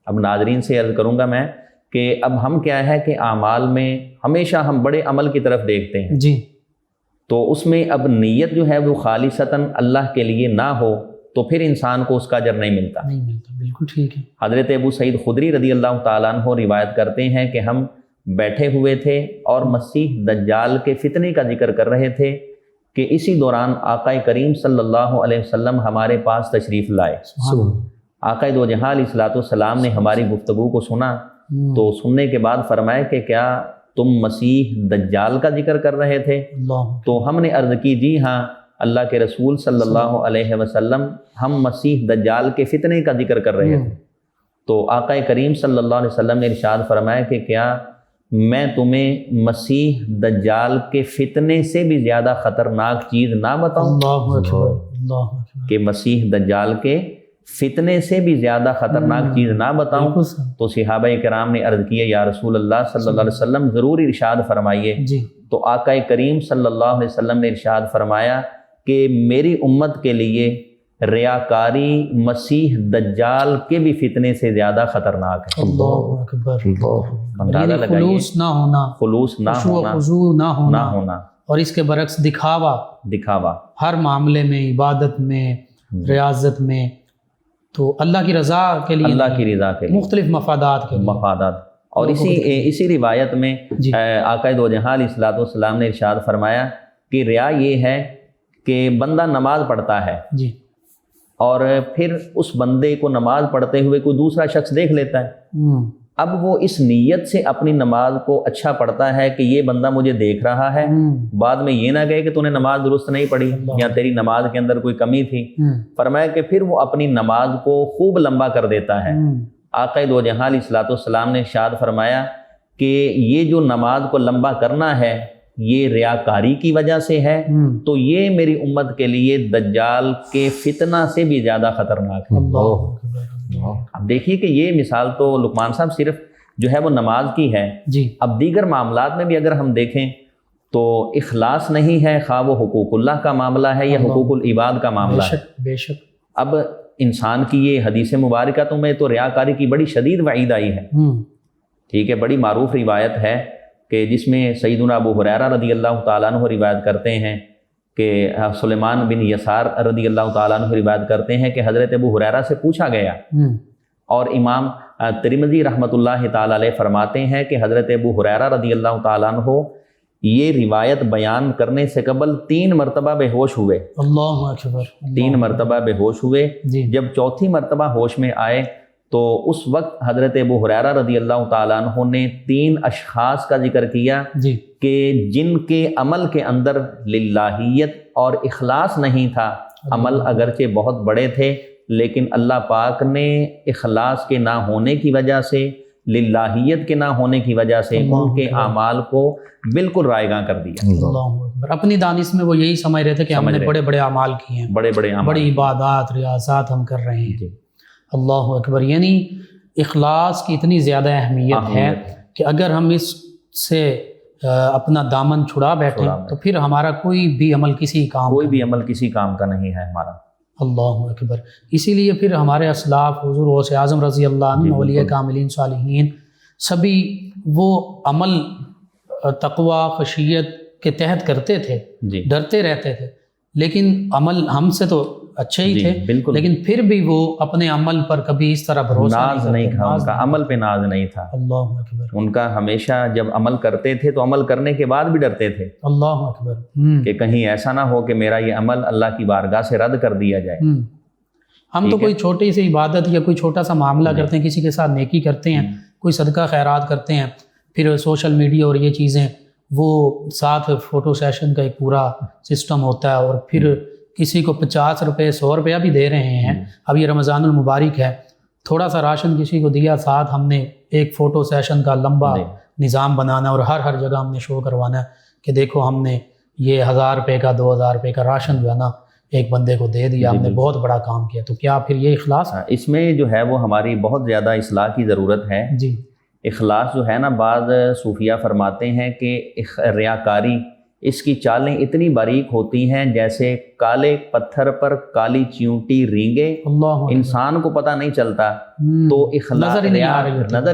اب ناظرین سے عرض کروں گا میں کہ اب ہم کیا ہے کہ اعمال میں ہمیشہ ہم بڑے عمل کی طرف دیکھتے ہیں، جی تو اس میں اب نیت جو ہے وہ خالصتاً اللہ کے لیے نہ ہو تو پھر انسان کو اس کا اجر نہیں ملتا۔ بالکل ٹھیک ہے۔ حضرت ابو سعید خدری رضی اللہ تعالیٰ عنہ روایت کرتے ہیں کہ ہم بیٹھے ہوئے تھے اور مسیح دجال کے فتنے کا ذکر کر رہے تھے کہ اسی دوران آقا کریم صلی اللہ علیہ وسلم ہمارے پاس تشریف لائے۔ آقا دو جہاں علیہ الصلوۃ والسلام نے ہماری گفتگو کو سنا، تو سننے کے بعد فرمایا کہ کیا تم مسیح دجال کا ذکر کر رہے تھے؟ تو ہم نے عرض کی جی ہاں اللہ کے رسول صلی اللہ علیہ وسلم، ہم مسیح دجال کے فتنے کا ذکر کر رہے تھے۔ تو آقا کریم صلی اللہ علیہ وسلم نے ارشاد فرمایا کہ کیا میں تمہیں مسیح دجال کے فتنے سے بھی زیادہ خطرناک چیز نہ بتاؤں؟ کہ مسیح دجال کے فتنے سے بھی زیادہ خطرناک چیز نہ بتاؤں؟ تو صحابہ کرام نے عرض کیا یا رسول اللہ صلی اللہ علیہ وسلم ضرور ارشاد فرمائیے۔ تو آقا کریم صلی اللہ علیہ وسلم نے ارشاد فرمایا کہ میری امت کے لیے ریاکاری مسیح دجال کے بھی فتنے سے زیادہ خطرناک ہے۔ اللہ اکبر۔ اندازہ لگائیے، خلوص نہ ہونا، خلوص نہ ہونا، خضوع نہ ہونا، اور اس کے برعکس دکھاوا ہر معاملے میں، عبادت میں، ریاضت میں، تو اللہ کی رضا کے لیے، اللہ کی رضا کے لیے، مختلف مفادات کے لیے، مفادات۔ اور اسی روایت میں آقا دو جہاں علیہ الصلوۃ والسلام نے ارشاد فرمایا کہ ریا یہ ہے کہ بندہ نماز پڑھتا ہے جی، اور پھر اس بندے کو نماز پڑھتے ہوئے کوئی دوسرا شخص دیکھ لیتا ہے، اب وہ اس نیت سے اپنی نماز کو اچھا پڑھتا ہے کہ یہ بندہ مجھے دیکھ رہا ہے، بعد میں یہ نہ کہے کہ تو نے نماز درست نہیں پڑھی یا تیری نماز کے اندر کوئی کمی تھی۔ فرمایا کہ پھر وہ اپنی نماز کو خوب لمبا کر دیتا ہے۔ آقا دو جہاں علیہ الصلوۃ والسلام نے ارشاد فرمایا کہ یہ جو نماز کو لمبا کرنا ہے یہ ریاکاری کی وجہ سے ہے، تو یہ میری امت کے لیے دجال کے فتنہ سے بھی زیادہ خطرناک ہے۔ اب دیکھیے کہ یہ مثال تو لقمان صاحب صرف جو ہے وہ نماز کی ہے جی، اب دیگر معاملات میں بھی اگر ہم دیکھیں تو اخلاص نہیں ہے، خواہ وہ حقوق اللہ کا معاملہ ہے یا حقوق العباد کا معاملہ ہے۔ بے شک۔ اب انسان کی یہ حدیث مبارکہ تو میں تو ریاکاری کی بڑی شدید وعید آئی ہے، ٹھیک ہے، بڑی معروف روایت ہے کہ جس میں سیدنا ابو ہریرہ رضی اللہ تعالیٰ عنہ روایت کرتے ہیں کہ سلیمان بن یسار رضی اللہ تعالیٰ عنہ روایت کرتے ہیں کہ حضرت ابو ہریرہ سے پوچھا گیا اور امام ترمذی رحمۃ اللہ تعالی علیہ فرماتے ہیں کہ حضرت ابو ہریرہ رضی اللہ تعالیٰ عنہ یہ روایت بیان کرنے سے قبل 3 مرتبہ بے ہوش ہوئے، اللہ اکبر، 3 مرتبہ بے ہوش ہوئے۔ جی جب چوتھی مرتبہ ہوش میں آئے تو اس وقت حضرت ابو ہریرہ رضی اللہ تعالیٰ عنہ نے 3 اشخاص کا ذکر کیا جی کہ جن کے عمل کے اندر للہیت اور اخلاص نہیں تھا۔ عمل اگرچہ بہت بڑے تھے لیکن اللہ پاک نے اخلاص کے نہ ہونے کی وجہ سے، للہیت کے نہ ہونے کی وجہ سے ان کے اعمال کو بالکل رائیگاں کر دیا۔ اللہ اکبر، اپنی دانش میں وہ یہی سمجھ رہے تھے کہ ہم نے بڑے بڑے اعمال کیے ہیں، بڑے بڑے اعمال، بڑی عبادات ریاضات ہم کر رہے ہیں۔ جی اللہ اکبر، یعنی اخلاص کی اتنی زیادہ اہمیت ہے کہ اگر ہم اس سے اپنا دامن چھڑا بیٹھیں تو پھر ہمارا کوئی بھی عمل کسی کام کا نہیں ہے ہمارا۔ اللہ اکبر، اسی لیے پھر ہمارے اسلاف حضور غوث اعظم رضی اللہ عنہ، اولیاء کاملین صالحین، سبھی وہ عمل تقوی خشیت کے تحت کرتے تھے، جی ڈرتے رہتے تھے، لیکن عمل ہم سے تو اچھے ہی تھے، بالکل، لیکن پھر بھی وہ اپنے عمل پر کبھی اس طرح بھروسہ ناز نہیں تھا، ان کا عمل پہ ناز نہیں تھا۔ اللہ اکبر، ان کا ہمیشہ جب عمل کرتے تھے تو عمل کرنے کے بعد بھی ڈرتے تھے اللہ اکبر، کہ کہیں ایسا نہ ہو کہ میرا یہ عمل اللہ کی بارگاہ سے رد کر دیا جائے۔ ہم تو کوئی چھوٹی سی عبادت یا کوئی چھوٹا سا معاملہ کرتے ہیں، کسی کے ساتھ نیکی کرتے ہیں، کوئی صدقہ خیرات کرتے ہیں، پھر سوشل میڈیا اور یہ چیزیں، وہ ساتھ فوٹو سیشن کا ایک پورا سسٹم ہوتا ہے، اور پھر کسی کو 50 روپے 100 روپیہ بھی دے رہے ہیں۔ اب یہ رمضان المبارک ہے، تھوڑا سا راشن کسی کو دیا، ساتھ ہم نے ایک فوٹو سیشن کا لمبا نظام بنانا اور ہر جگہ ہم نے شو کروانا ہے کہ دیکھو ہم نے یہ 1000 روپے کا 2000 روپے کا راشن جو ہے نا ایک بندے کو دے دیا، ہم نے بہت بڑا کام کیا۔ تو کیا پھر یہ اخلاص؟ اس میں جو ہے وہ ہماری بہت زیادہ اصلاح کی ضرورت ہے۔ جی، اخلاص جو ہے نا، بعض صوفیہ فرماتے ہیں کہ ریاکاری، اس کی چالیں اتنی باریک ہوتی ہیں جیسے کالے پتھر پر کالی چیونٹی رینگے، اللہ انسان کو پتہ نہیں چلتا تو اخلاص نظر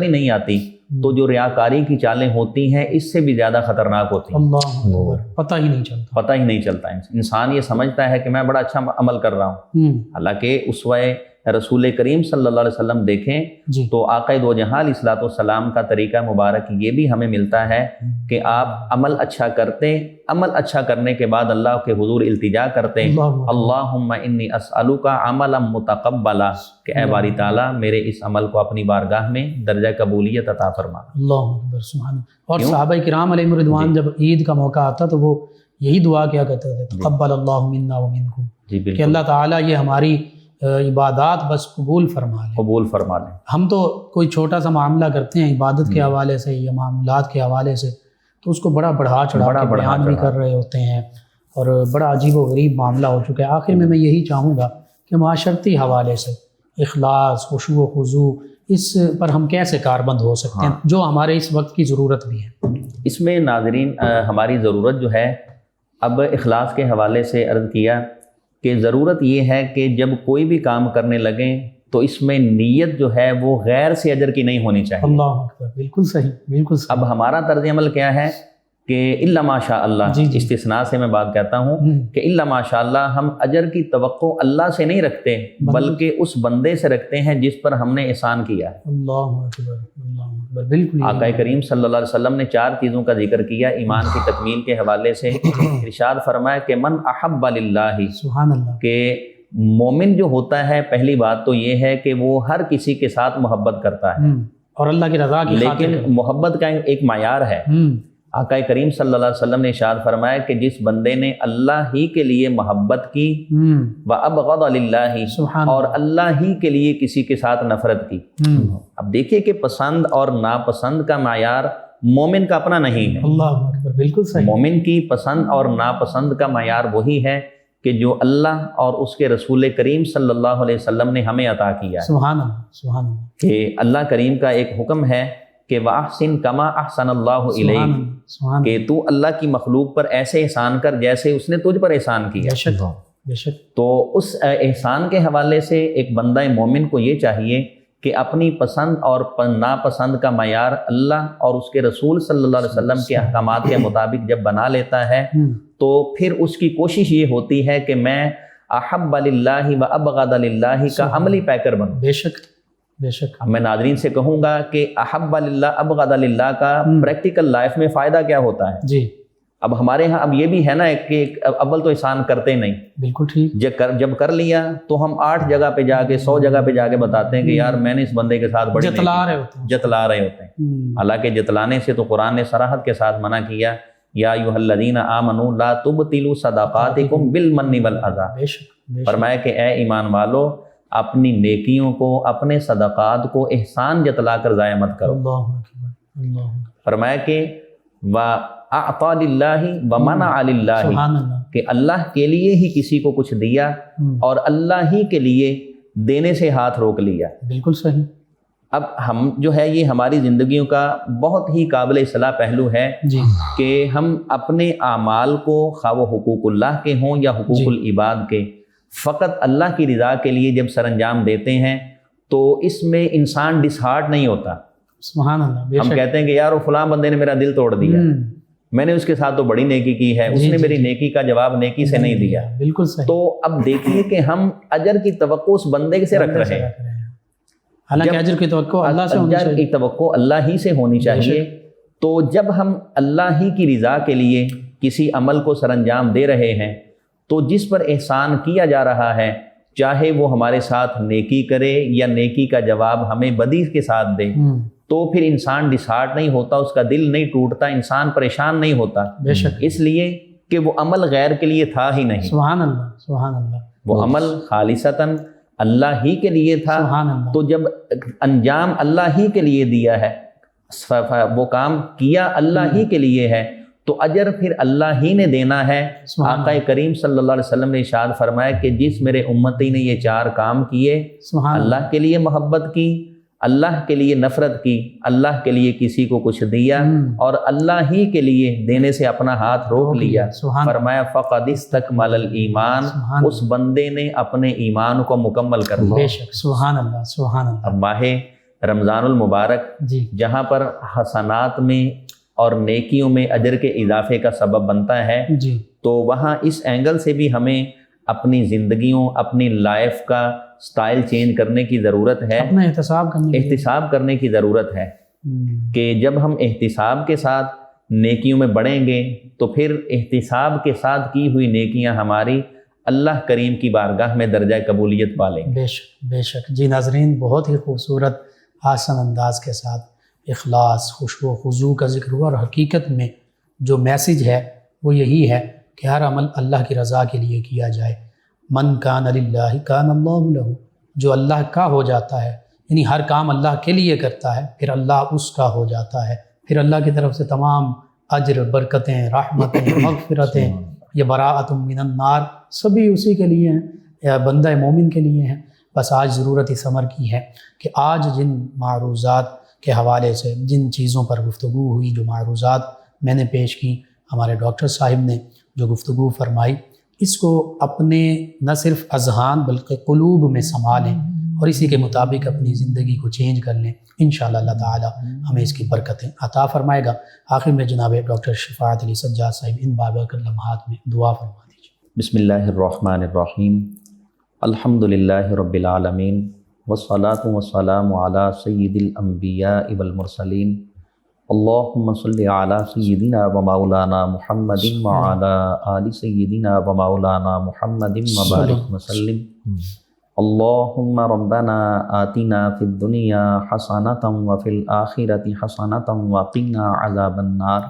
ہی نہیں آتی۔ تو جو ریاکاری کی چالیں ہوتی ہیں اس سے بھی زیادہ خطرناک ہوتی ہیں، اللہ پتہ ہی نہیں چلتا، انسان یہ سمجھتا ہے کہ میں بڑا اچھا عمل کر رہا ہوں، حالانکہ اسوہ رسول کریم صلی اللہ علیہ وسلم دیکھیں تو آقا دو جہاں علیہ الصلوۃ والسلام کا طریقہ مبارک یہ بھی ہمیں ملتا ہے کہ آپ عمل اچھا کرتے، عمل اچھا کرنے کے بعد اللہ کے حضور التجا کرتے، اللہم انی اسألک عملا متقبلا، کہ اے باری تعالیٰ میرے اس عمل کو اپنی بارگاہ میں درجہ قبولیت عطا فرما۔ اللہ اکبر، سبحان اللہ۔ اور صحابہ کرام علیہم رضوان جب عید کا موقع آتا تو وہ یہی دعا کیا کرتے تھے، تقبل اللہ منا ومنکم، کہ اللہ تعالیٰ یہ ہماری عبادات بس قبول فرما لیں۔ ہم تو کوئی چھوٹا سا معاملہ کرتے ہیں عبادت کے حوالے سے یا معاملات کے حوالے سے تو اس کو بڑا بڑھا چڑھا کے بیان بھی کر رہے ہوتے ہیں، اور بڑا عجیب و غریب معاملہ ہو چکا ہے۔ آخر میں یہی چاہوں گا کہ معاشرتی حوالے سے اخلاص، خشوع و خضوع، اس پر ہم کیسے کاربند ہو سکتے ہیں، جو ہمارے اس وقت کی ضرورت بھی ہے۔ اس میں ناظرین ہماری ضرورت جو ہے، اب اخلاص کے حوالے سے عرض کیا کہ ضرورت یہ ہے کہ جب کوئی بھی کام کرنے لگیں تو اس میں نیت جو ہے وہ غیر سے اجر کی نہیں ہونی چاہیے۔ اللہ اکبر، بالکل صحیح، بالکل صحیح۔ اب ہمارا طرز عمل کیا ہے کہ الا ماشاء اللہ، استثناء سے میں بات کہتا ہوں کہ الا ماشاء اللہ، ہم اجر کی توقع اللہ سے نہیں رکھتے بلکہ اس بندے سے رکھتے ہیں جس پر ہم نے احسان کیا ہے۔ اللہ اکبر، اللہ اکبر، بالکل۔ آقا کریم صلی اللہ علیہ وسلم نے 4 چیزوں کا ذکر کیا ایمان کی تکمیل کے حوالے سے۔ ارشاد فرمایا کہ من احب للہ، سبحان اللہ، کہ مومن جو ہوتا ہے پہلی بات تو یہ ہے کہ وہ ہر کسی کے ساتھ محبت کرتا ہے اور اللہ کی رضا کی خاطر، لیکن محبت کا ایک معیار ہے۔ آقا کریم صلی اللہ علیہ وسلم نے ارشاد فرمایا کہ جس بندے نے اللہ ہی کے لیے محبت کی وَأَبْغَضَ لِلَّهِ، اور اللہ ہی کے لیے کسی کے ساتھ نفرت کی۔ اب دیکھیے کہ پسند اور ناپسند کا معیار مومن کا اپنا نہیں ہے۔ اللہ اکبر، بالکل صحیح۔ مومن کی پسند اور ناپسند کا معیار وہی ہے کہ جو اللہ اور اس کے رسول کریم صلی اللہ علیہ وسلم نے ہمیں عطا کیا ہے۔ سبحان اللہ، سبحان اللہ، کہ اللہ کریم کا ایک حکم ہے کہ وَأَحْسِن كَمَا أَحْسَنَ اللَّهُ إِلَيْكَ، کہ تو اللہ کی مخلوق پر ایسے احسان کر جیسے اس نے تجھ پر احسان کیا۔ بے شک، بے شک۔ تو اس احسان کے حوالے سے ایک بندہ مومن کو یہ چاہیے کہ اپنی پسند اور ناپسند کا معیار اللہ اور اس کے رسول صلی اللہ علیہ وسلم کے احکامات کے مطابق جب بنا لیتا ہے تو پھر اس کی کوشش یہ ہوتی ہے کہ میں احب للہ و ابغض للہ کا عملی پیکر بنوں۔ بے شک، بے شک اب میں ناظرین سے کہوں گا کہ احب للہ ابغض للہ کا پریکٹیکل لائف میں فائدہ کیا ہوتا ہے؟ جی اب ہمارے ہاں اب یہ بھی ہے نا کہ اول تو احسان کرتے نہیں، بالکل ٹھیک، جب کر لیا تو ہم 8 جگہ پہ جا کے 100 جگہ پہ جا کے بتاتے ہیں کہ یار میں نے اس بندے کے ساتھ بڑی جتلا رہے ہوتے ہیں، جتلا رہے ہوتے ہیں۔ حالانکہ جتلانے سے تو قرآن نے صراحت کے ساتھ منع کیا، یا ایھا الذین آمنوا لا تبطلوا صدقاتکم بالمن والاذی، بے شک فرمایا کہ اے ایمان والو اپنی نیکیوں کو، اپنے صدقات کو احسان جتلا کر ضائع مت کرو۔ اللہ اکبر، اللہ اکبر، فرمایا کہ وَأَعْطَى لِلَّهِ وَمَنَعَ لِلَّهِ، سبحان اللہ، کہ اللہ کے لیے ہی کسی کو کچھ دیا اور اللہ ہی کے لیے دینے سے ہاتھ روک لیا۔ بالکل صحیح، اب ہم جو ہے یہ ہماری زندگیوں کا بہت ہی قابل اصلاح پہلو ہے جی کہ ہم اپنے اعمال کو خواہ وہ حقوق اللہ کے ہوں یا حقوق العباد کے، فقط اللہ کی رضا کے لیے جب سر انجام دیتے ہیں تو اس میں انسان ڈس ہارٹ نہیں ہوتا۔ سبحان اللہ، بے ہم شک، کہتے ہیں کہ یار وہ فلاں بندے نے میرا دل توڑ دیا، میں نے اس کے ساتھ تو بڑی نیکی کی ہے، اس نے میری نیکی کا جواب نیکی سے نہیں دیا۔ بالکل صحیح، تو اب دیکھیے کہ ہم اجر کی توقع اس بندے سے رکھ رہے ہیں، حالانکہ اجر کی توقع اللہ سے ہونی اجر چاہیے، کی توقع اللہ ہی سے ہونی چاہیے۔ تو جب ہم اللہ ہی کی رضا کے لیے کسی عمل کو سر انجام دے رہے ہیں تو جس پر احسان کیا جا رہا ہے، چاہے وہ ہمارے ساتھ نیکی کرے یا نیکی کا جواب ہمیں بدی کے ساتھ دے، تو پھر انسان ڈسہارٹ نہیں ہوتا، اس کا دل نہیں ٹوٹتا، انسان پریشان نہیں ہوتا، بے شک، اس لیے کہ وہ عمل غیر کے لیے تھا ہی نہیں، سبحان اللہ، سبحان اللہ، وہ عمل خالصتاً اللہ ہی کے لیے تھا۔ سبحان اللہ، تو جب انجام اللہ ہی کے لیے دیا ہے، وہ کام کیا اللہ ہی کے لیے ہے، تو اجر پھر اللہ ہی نے دینا ہے۔ آقا کریم صلی اللہ علیہ وسلم نے ارشاد فرمایا کہ جس میرے امتی نے یہ 4 کام کیے، سبحان اللہ کے لیے محبت کی، اللہ کے لیے نفرت کی، اللہ کے لیے کسی کو کچھ دیا اور اللہ ہی کے لیے دینے سے اپنا ہاتھ روک لیا، فرمایا فقد استکمل الایمان، اس بندے نے اپنے ایمان کو مکمل کر لیا۔ بے شک، سبحان اللہ، سبحان اللہ۔ اب ماہ رمضان المبارک جی جہاں پر حسنات میں اور نیکیوں میں اجر کے اضافے کا سبب بنتا ہے، جی تو وہاں اس اینگل سے بھی ہمیں اپنی زندگیوں، اپنی لائف کا سٹائل چینج کرنے کی ضرورت ہے، اپنا احتساب کرنے کی ضرورت ہے کہ جب ہم احتساب کے ساتھ نیکیوں میں بڑھیں گے تو پھر احتساب کے ساتھ کی ہوئی نیکیاں ہماری اللہ کریم کی بارگاہ میں درجہ قبولیت پا لیں گے۔ بے شک، بے شک۔ جی ناظرین، بہت ہی خوبصورت آسان انداز کے ساتھ اخلاص، خشوع و خضوع کا ذکر ہوا، اور حقیقت میں جو میسج ہے وہ یہی ہے کہ ہر عمل اللہ کی رضا کے لیے کیا جائے۔ من کان للہ کان اللہ لہ، جو اللہ کا ہو جاتا ہے، یعنی ہر کام اللہ کے لیے کرتا ہے، پھر اللہ اس کا ہو جاتا ہے، پھر اللہ کی طرف سے تمام اجر، برکتیں، رحمتیں، مغفرتیں، یہ براءۃ من النار سبھی اسی کے لیے ہیں، یا بندہ مومن کے لیے ہیں۔ بس آج ضرورت اس امر کی ہے کہ آج جن معروضات کے حوالے سے، جن چیزوں پر گفتگو ہوئی، جو معروضات میں نے پیش کی، ہمارے ڈاکٹر صاحب نے جو گفتگو فرمائی، اس کو اپنے نہ صرف اذہان بلکہ قلوب میں سنبھالیں اور اسی کے مطابق اپنی زندگی کو چینج کر لیں۔ انشاءاللہ اللہ تعالی ہمیں اس کی برکتیں عطا فرمائے گا۔ آخر میں جناب ڈاکٹر شفاعت علی سجاد صاحب ان بابرکت لمحات میں دعا فرما دیجیے۔ بسم اللہ الرحمن الرحیم، الحمد للہ رب العالمین، والصلاة والسلام علی سید الانبیاء والمرسلین، اللہم صلی علی سیدنا و مولانا محمد وعلی آل سیدنا و مولانا محمد وبارک وسلم۔ اللہم ربنا آتنا فی الدنیا حسنۃ وفی الآخرۃ حسنۃ وقنا عذاب النار۔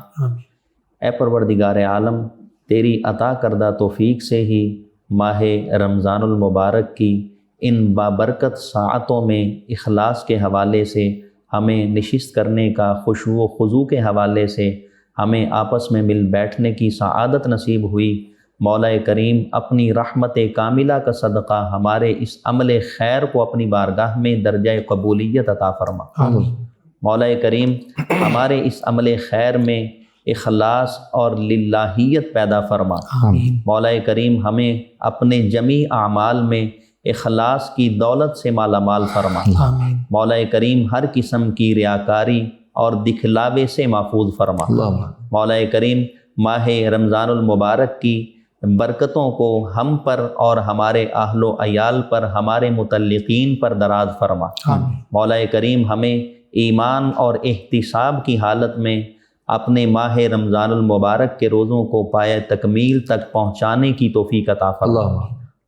اے پروردگار عالم، تیری عطا کردہ توفیق سے ہی ماہ رمضان المبارک کی ان بابرکت ساعتوں میں اخلاص کے حوالے سے ہمیں نشست کرنے کا، خشوع و خضوع کے حوالے سے ہمیں آپس میں مل بیٹھنے کی سعادت نصیب ہوئی۔ مولا کریم اپنی رحمت کاملہ کا صدقہ ہمارے اس عمل خیر کو اپنی بارگاہ میں درجہ قبولیت عطا فرما۔ مولا کریم ہمارے اس عمل خیر میں اخلاص اور للہیت پیدا فرما۔ مولا کریم ہمیں اپنے جمیع اعمال میں اخلاص کی دولت سے مالا مال فرما۔ مولا کریم ہر قسم کی ریاکاری اور دکھلاوے سے محفوظ فرما۔ مولا کریم ماہ رمضان المبارک کی برکتوں کو ہم پر اور ہمارے اہل و عیال پر، ہمارے متعلقین پر دراز فرما۔ مولا کریم ہمیں ایمان اور احتساب کی حالت میں اپنے ماہ رمضان المبارک کے روزوں کو پائے تکمیل تک پہنچانے کی توفیق عطا فرما۔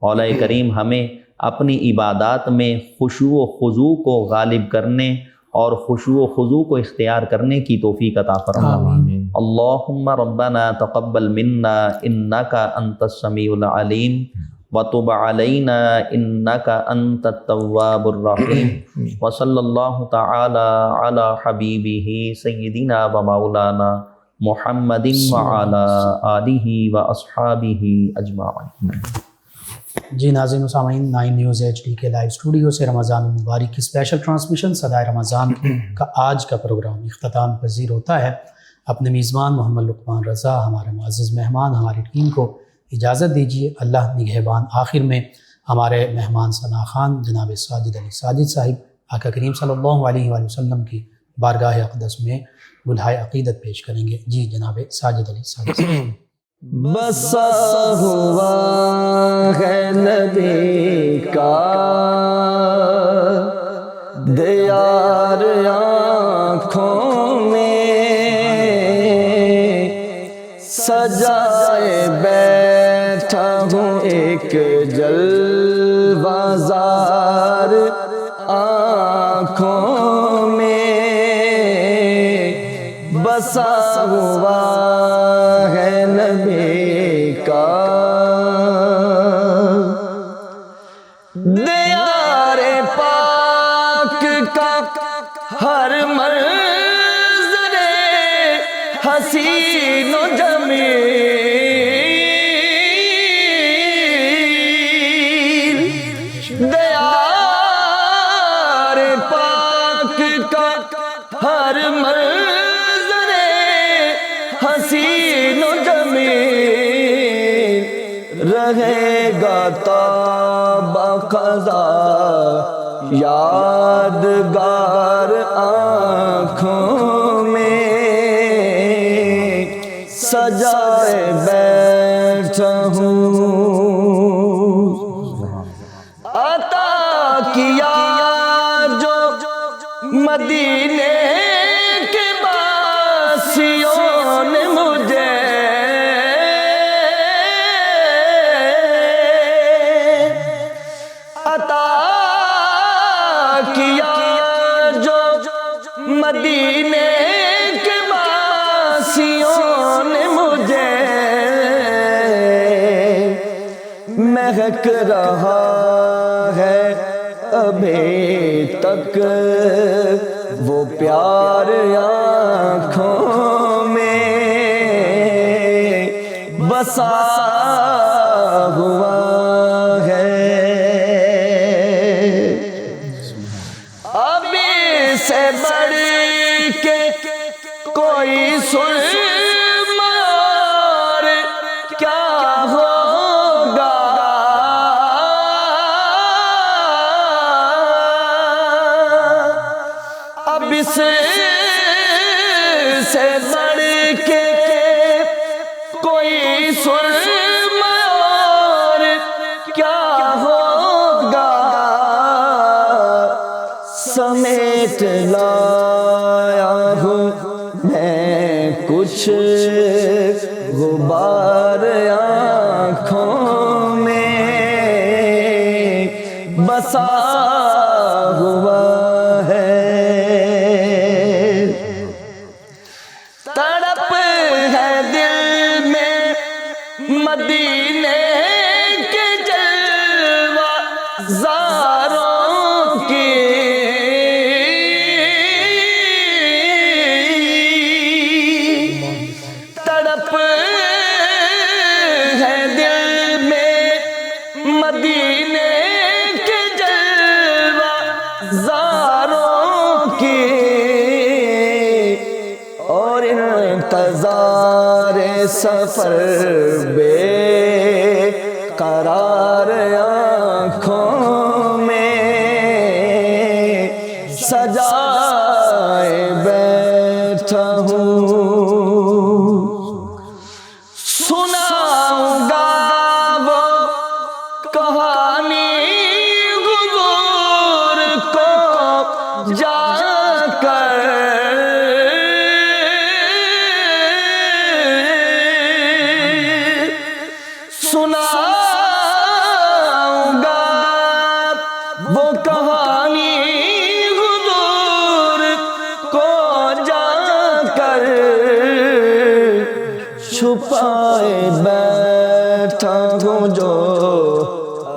مولا کریم ہمیں اپنی عبادات میں خشوع و خضوع کو غالب کرنے اور خشوع و خضوع کو اختیار کرنے کی توفیق عطا فرما۔ اللہم ربنا تقبل منا انک انت السمیع العلیم وتب علینا انک انت التواب الرحیم، وصلی اللہ تعالی علی حبیبہ سیدنا و مولانا محمد وعلی آلہ و اصحابہ اجمعین۔ جی ناظرین و سامعین، 9 نیوز HD کے لائیو اسٹوڈیو سے رمضان المبارک کی اسپیشل ٹرانسمیشن صدائے رمضان کا آج کا پروگرام اختتام پذیر ہوتا ہے۔ اپنے میزبان محمد لقمان رضا، ہمارے معزز مہمان، ہماری ٹیم کو اجازت دیجیے۔ اللہ نگہبان۔ آخر میں ہمارے مہمان ثنا خان جناب ساجد علی ساجد صاحب آقا کریم صلی اللہ علیہ وآلہ وسلم کی بارگاہ اقدس میں گلہائے عقیدت پیش کریں گے۔ جی جناب ساجد علی ساجد صاحب۔ بسا ہوا ہے نبی کا دیار آنکھوں میں، سجائے بیٹھا ہوں ایک جلوہ زار آنکھوں میں، بسا ہوا ہے نبی کا دیار پاک کا ہر منظر حسین و جمیل، دیار پاک کا ہر منظر حسین و جمیل، رہے گا تا بقضا یادگار آنکھوں میں، سجائے بیٹھا ہوں عطا کیا جو مدینے کے باسیوں نے مجھے، عطا کیا جو مدینے کے باسیوں نے مجھے، مہک رہا ہے ابھی تک وہ پیار آنکھوں میں، بسا ہوا ہے ابھی سے بڑھ کے کوئی سلم اور کیا ہوگا، اب اس سے بڑھ کے کوئی سلم اور کیا ہوگا، سمیٹ لایا ہوں میں کچھ غبار آنکھوں میں، بسا ہوا ہے تڑپ ہے دل میں مدینے کے جلوہ زاروں کی، تڑپ ہے دل میں مدینے کے جلوہ زاروں کی، اور انتظار سفر بے قرار آنکھوں میں، سجائے بیٹھا ہوں، سناؤں گا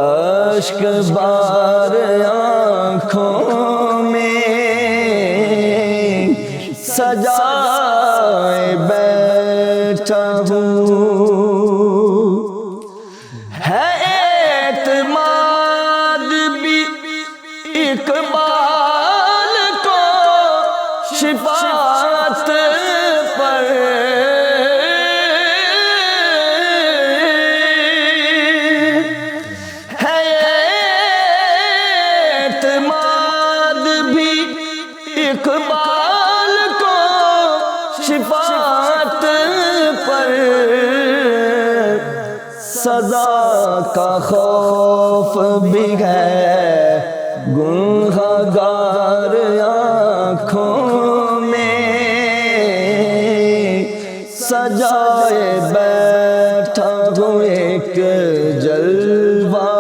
اشک بار آنکھوں میں سجائے بیٹھا ہوں، ہے اعتماد بھی اقبال کو شفاعت پر، ہے اعتماد بھی اقبال کو شفاعت پر، سزا کا خوف بھی ہے گنہگار آنکھوں میں سجائے بیٹھا ہوں ایک جلوہ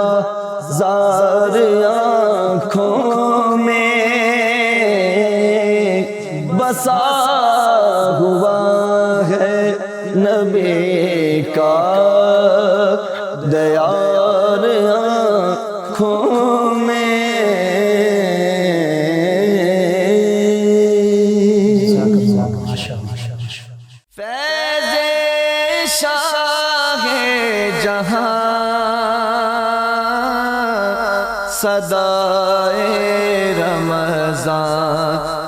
زار آنکھوں میں بسا ہوا ہے نبی کا دیار آنکھوں میں۔ فیض شاہ جہاں صدائے رمضان